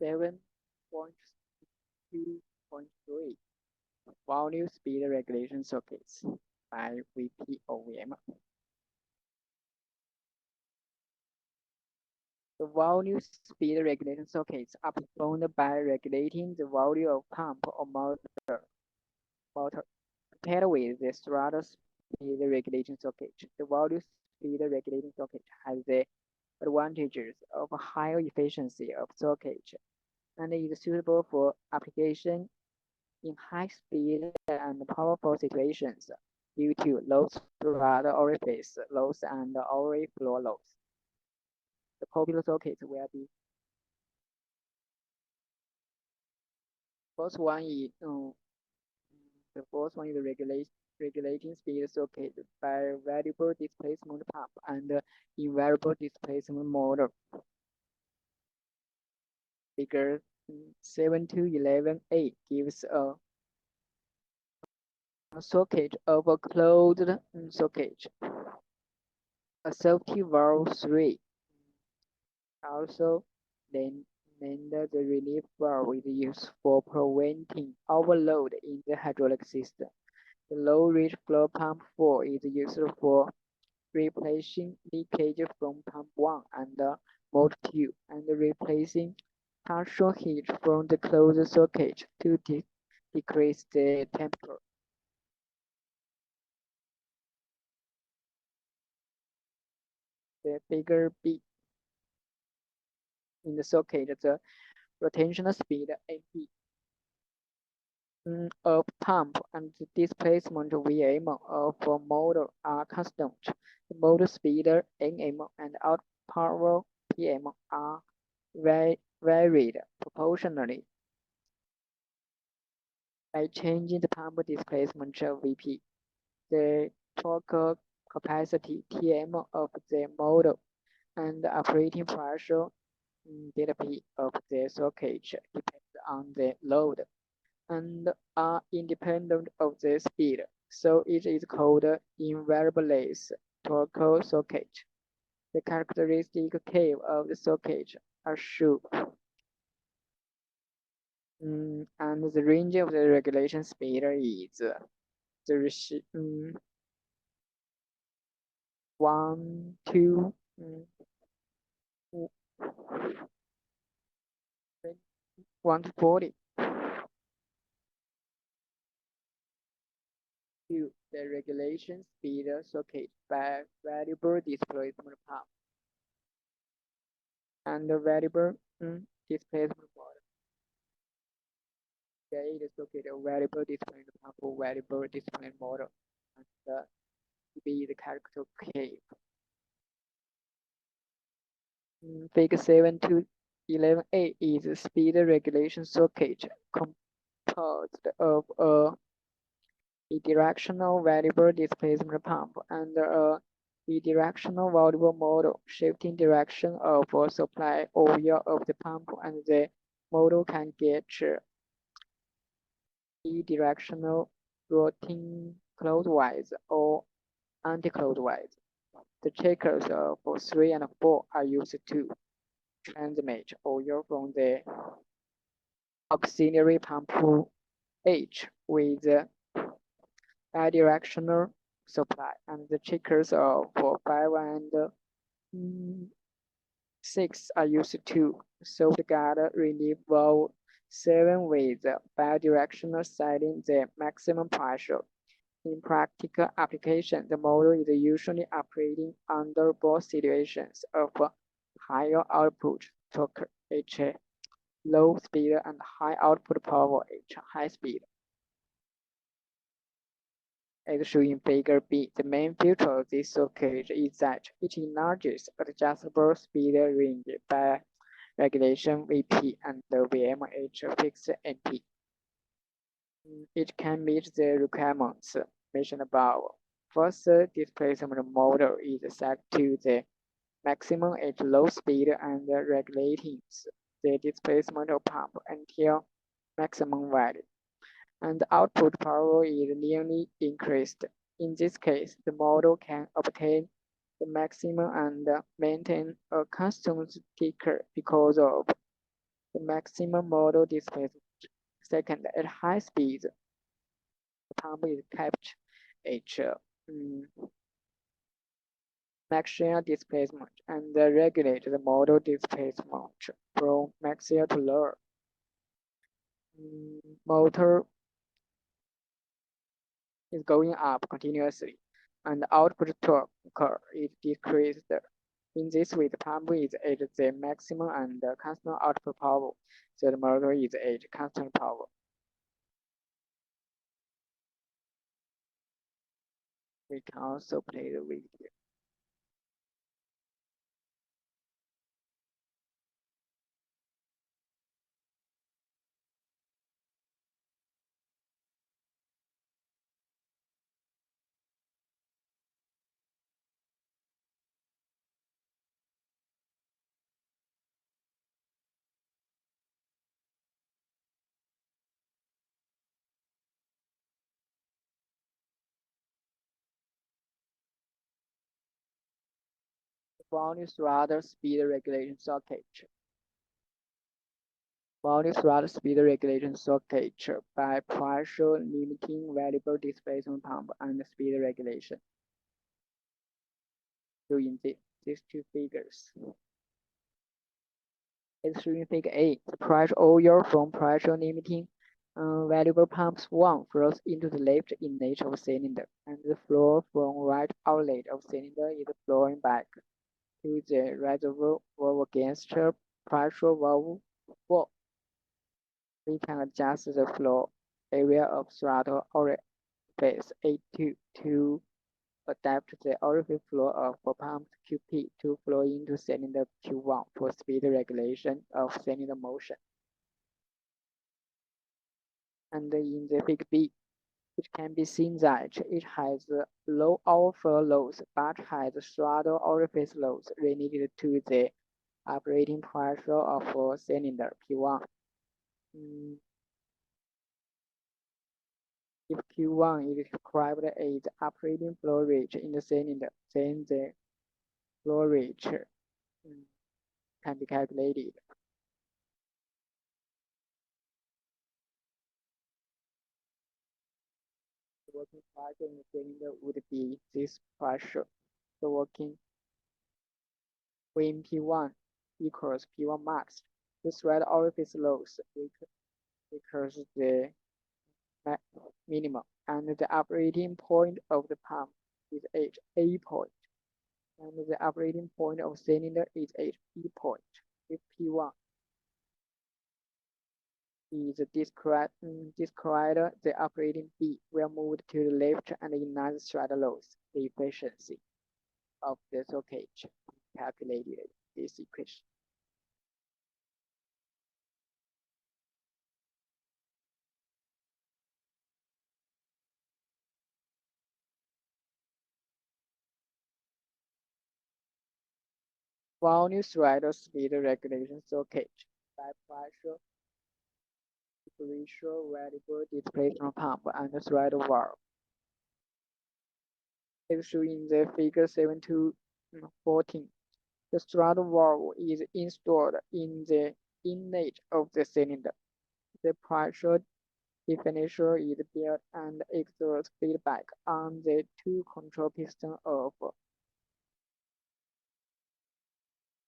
Seven point 2.3 volume speed regulation sockets by VPOM. The volume speed regulation sockets are performed by regulating the volume of pump or motor. Compared with the throttle speed regulating socket, the volume speed regulating socket has the advantages of a higher efficiency of socket and is suitable for application in high speed and powerful situations due to low throttle orifice loss and overflow loss. The popular sockets will be first one is the regulating speed socket by variable displacement pump and invariable displacement motor. Figure 7-11A gives a socket of a closed socket. A safety valve 3. Also, then the relief valve is used for preventing overload in the hydraulic system. The low reach flow pump 4 is used for replacing leakage from pump 1 and motor 2 and replacing partial heat from the closed socket to decrease the temperature. The figure B in the socket, the rotational speed mp of pump and the displacement Vm of a motor are constant. The motor speed Nm and output power Pm are varied proportionally by changing the pump displacement Vp. The torque capacity Tm of the motor and operating pressure delta P of the socket depends on the load and are independent of the speed, so it is called invariable-less torque socket. The characteristic curve of the socket are shown. And the range of the regulation speed is 1 to 1 to 40. The regulation speed socket by variable displacement pump and the variable displacement motor. There is socket of variable displacement pump or variable displacement motor and be the character curve. Figure 7 11A is a speed regulation circuit composed of a bidirectional variable displacement pump and a bidirectional variable model shifting direction of a supply oil of the pump, and the model can get bidirectional routing clockwise or anti-clockwise. The checkers for 3 and 4 are used to transmit oil from the auxiliary pump H with bidirectional supply, and the checkers for 5 and 6 are used to safeguard relief valve 7 with bidirectional setting the maximum pressure. In practical application, the model is usually operating under both situations of higher output torque H low speed and high output power H high speed. As shown in Figure B, the main feature of this circuit is that it enlarges adjustable speed range by regulation Vp and the VMH fixed NP. It can meet the requirements mentioned above. First, the displacement model is set to the maximum at low speed and regulating the displacement of pump until maximum value, and the output power is linearly increased. In this case, the model can obtain the maximum and maintain a constant ticker because of the maximum model displacement. Second, at high speed, the pump is kept at maximal displacement and regulate the model displacement from maximal to lower. Motor is going up continuously, and the output torque is decreased. In this way, the pump is at the maximum and constant output power, so the motor is at constant power. We can also play the video. Boundary throttle speed regulation circuit. Boundary throttle speed regulation circuit by pressure limiting variable displacement pump and speed regulation. Doing these two figures. As shown in Figure A, the pressure oil from pressure limiting variable pumps 1 flows into the left inlet of cylinder, and the flow from right outlet of cylinder is flowing back to the reservoir valve against pressure valve 4. We can adjust the flow area of throttle orifice A2 to adapt the orifice flow of pump QP to flow into cylinder Q1 for speed regulation of cylinder motion. And in the Figure B, it can be seen that it has low overflow loads but has throttle orifice loads related to the operating pressure of cylinder P1. If Q1 is described as operating flow rate in the cylinder, then the flow rate can be calculated. The working pressure in the cylinder would be this pressure. The working when P1 equals P1 max. The thread orifice loads equals the minimum, and the operating point of the pump is at A point, and the operating point of cylinder is at B point. If P1 is described, the operating B will move to the left and ignite thread loads. The efficiency of the circuit calculated this equation. Valve throttle speed regulation socket by pressure differential variable displacement pump and throttle valve. As shown in the figure 7 to 14. The throttle valve is installed in the inlet of the cylinder. The pressure differential is built and exerts feedback on the two control pistons of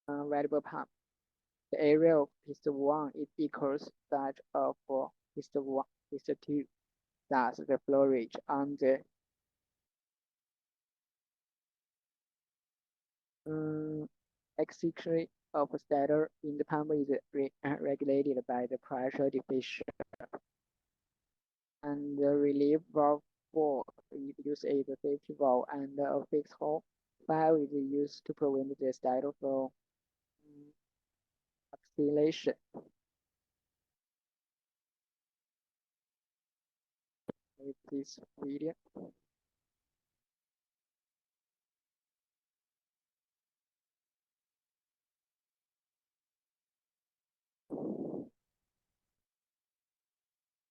variable pump. The area of piston 1 is equals that of piston 2. Thus, the flow rate on the axis of stator in the pump is regulated by the pressure differential. And the relief valve 4 is used as a safety valve, and a fixed hole 5 is used to prevent the stator from oscillation. With this video.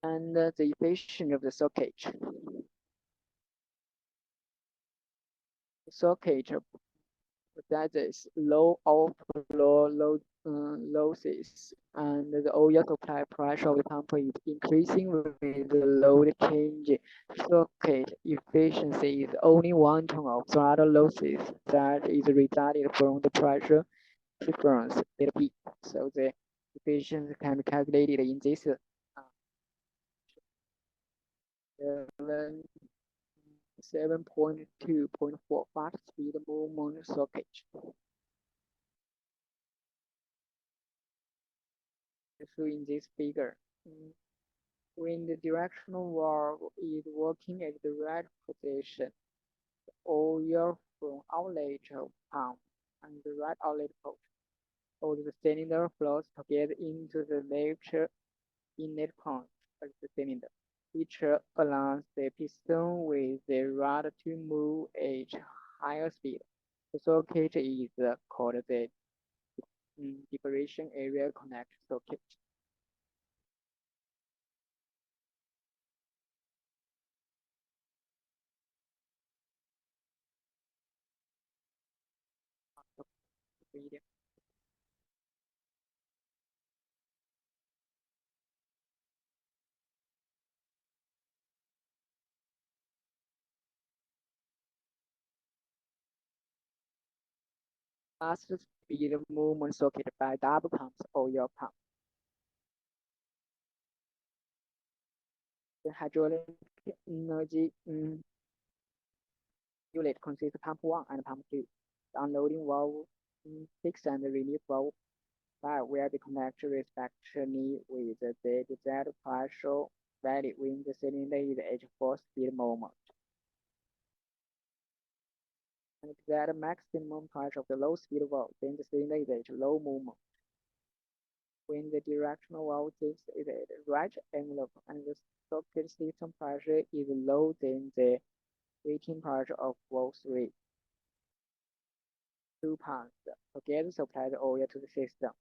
And the efficiency of the socket. The socket that is low outflow losses, and the oil supply pressure of the pump is increasing with the load change. Socket efficiency is only one ton of throttle losses that is resulted from the pressure difference delta P. So the efficiency can be calculated in this 7.2.4 fast speed movement socket. So in this figure, when the directional valve is working at the right position, the oil from outlet of pump and the right outlet port of the cylinder flows together into the left inlet point of the cylinder, which allows the piston with the rod to move at higher speed. The socket is called the differential area connect socket. Video. Fast speed movement socket by double pumps or your pump. The hydraulic energy unit consists of pump 1 and pump 2. The unloading valve 6 and the relief valve 5 will be connected respectively with the desired pressure value when the cylinder is at full speed movement. And the maximum pressure of the low speed valve, then the cylinder is at low movement. When the directional valve is at the right envelope and the socket system pressure is low, then the rating pressure of valve 3. 2 pumps together supply the oil to the system,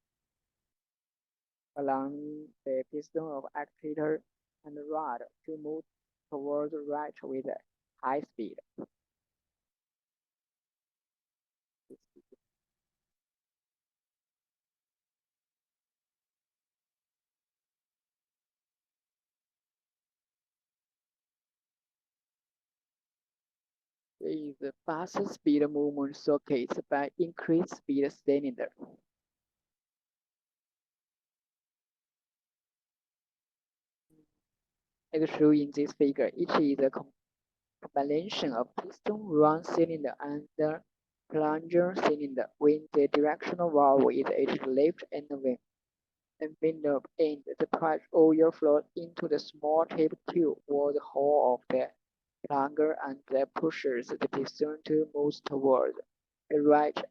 allowing the piston of actuator and rod to move towards the right with a high speed. Is the faster speed movement sockets by increased speed cylinder. As shown in this figure, each is a combination of piston run cylinder and the plunger cylinder. When the directional valve is at the left envelope end, the pressure oil flows into the small tape tube or the hole of the plunger and that pushes the piston to move towards the right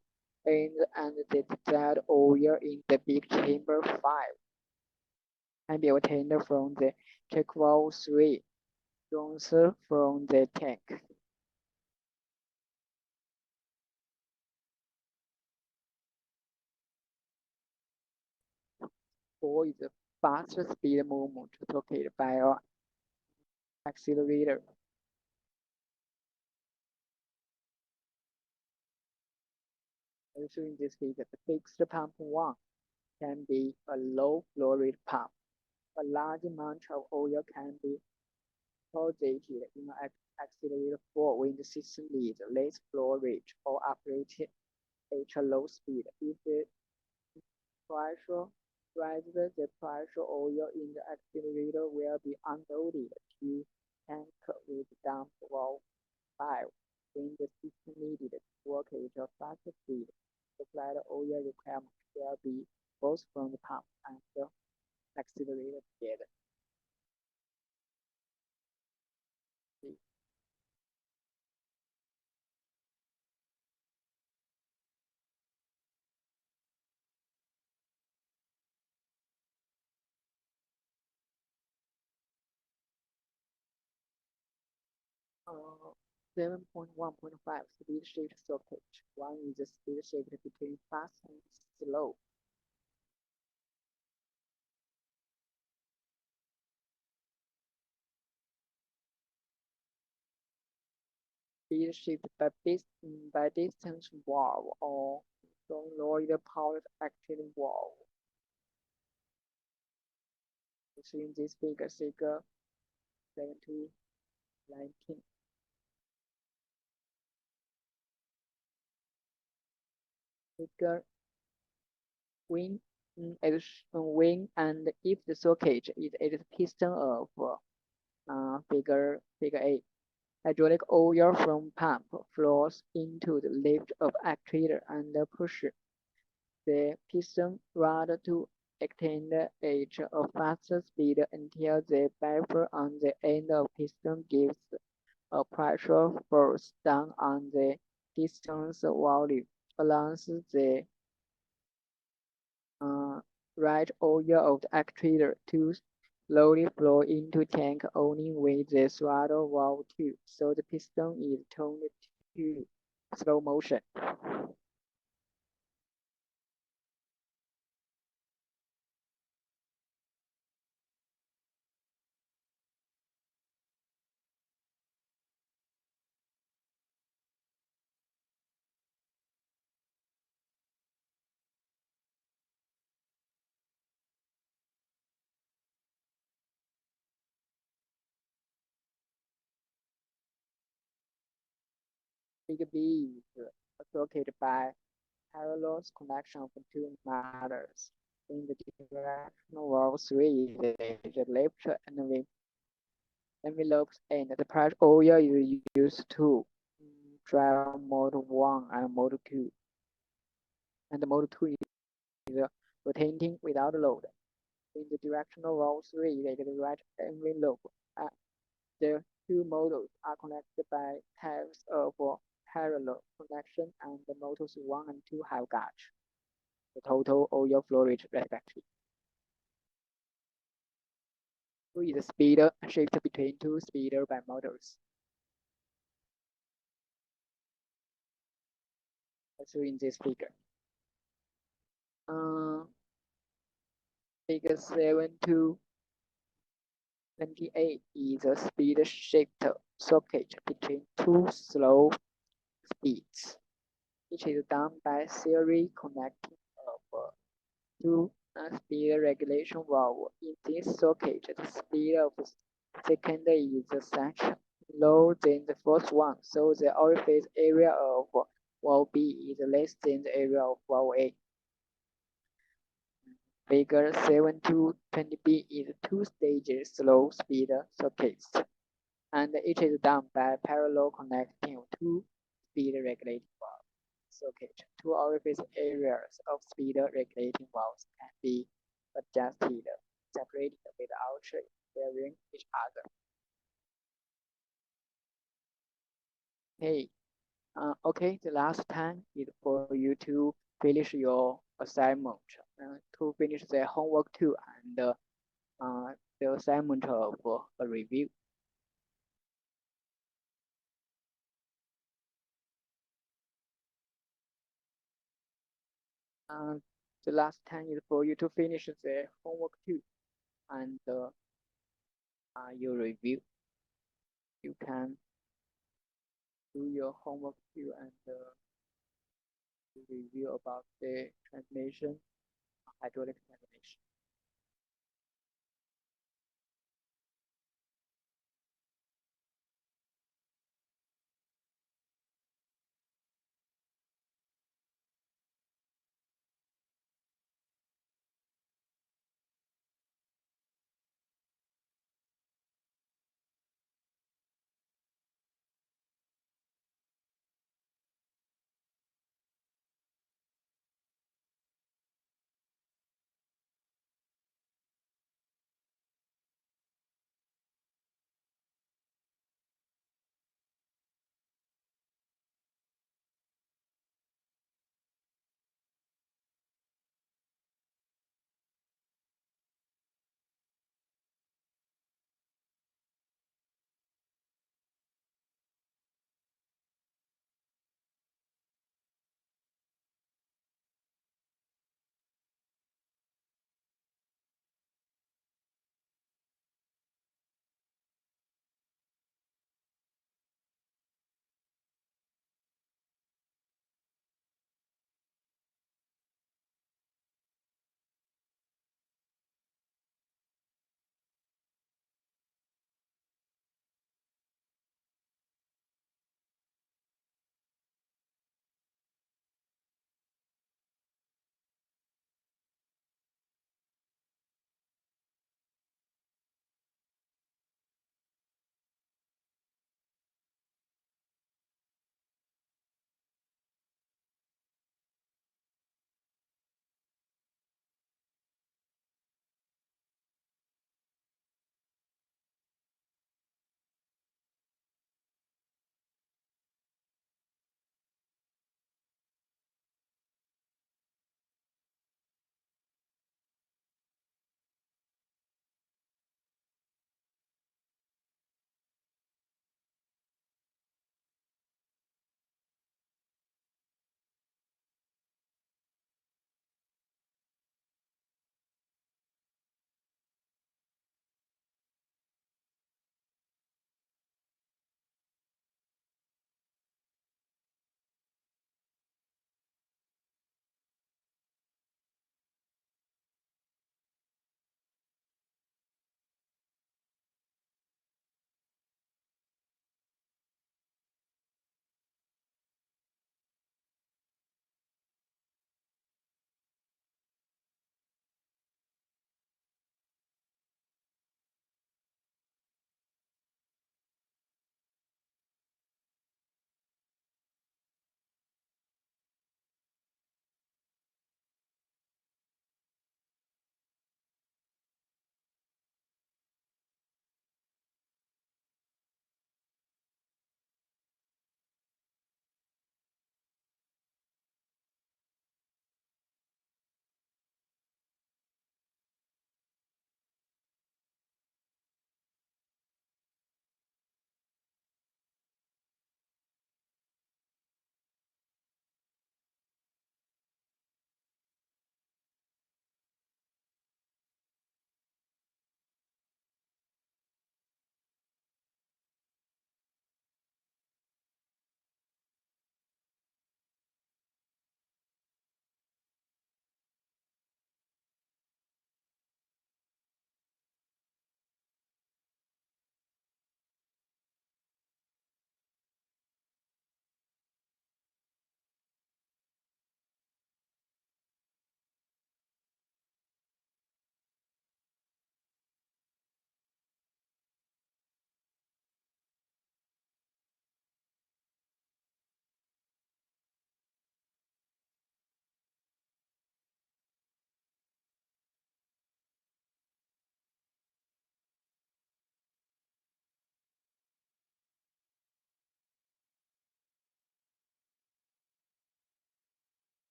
end, and the desired oil in the big chamber 5 can be obtained from the check valve 3, transfer from the tank. 4 is a faster speed movement located by an accelerator. Also in this figure, the fixed pump 1 can be a low flow rate pump. A large amount of oil can be deposited in an accelerator 4 when the system needs less flow rate or operated at a low speed. If the pressure rises, the pressure oil in the accelerator will be unloaded to tank with dump valve 5. When the system needed to work at a faster speed, supplied oil requirement will be both from the pump and the accelerator together. 7.1.5 speed shift socket. One is the speed shift between fast and slow. Speed shift by distance valve or solenoid powered active valve. So in this figure 7 to 19. Figure when and if the socket is at the piston of figure 8, hydraulic oil from pump flows into the lift of actuator and push the piston rod to attain a faster speed until the baffle on the end of piston gives a pressure force down on the piston's volume, allows the right oil of the actuator to slowly flow into tank only with the throttle valve 2, so the piston is turned to slow motion. Figure B is associated by parallel connection of two motors. In the directional valve 3, the left envelopes and the pressure oil is used to drive motor 1 and motor 2. And the motor 2 is rotating without load. In the directional valve 3, the right envelope, the two motors are connected by tabs of parallel connection, and the motors 1 and 2 have got the total oil flow rate respectively. 3 is the speed shift between two speeder by motors. So in this figure. Figure 7 to 28 is a speed shift socket between two slow speeds. It is done by series connecting of two speed regulation valve. In this socket, the speed of the second is such lower than the first one, so the orifice area of valve B is less than the area of valve A. Figure 7 to 20B is two-stage slow speed sockets, and it is done by parallel connecting two speed regulating valves. Socket. Two orifice areas of speed regulating valves can be adjusted, separated without interfering each other. Okay, the last time is for you to finish your assignment, to finish the homework too, and the assignment of a review. the last time is for you to finish the homework too, and you review. You can do your homework too and review about the transmission, hydraulic transmission.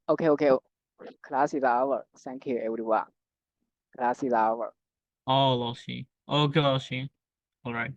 Okay. Class is over. Thank you, everyone. Class is over.哦，老师，OK，老师，All right。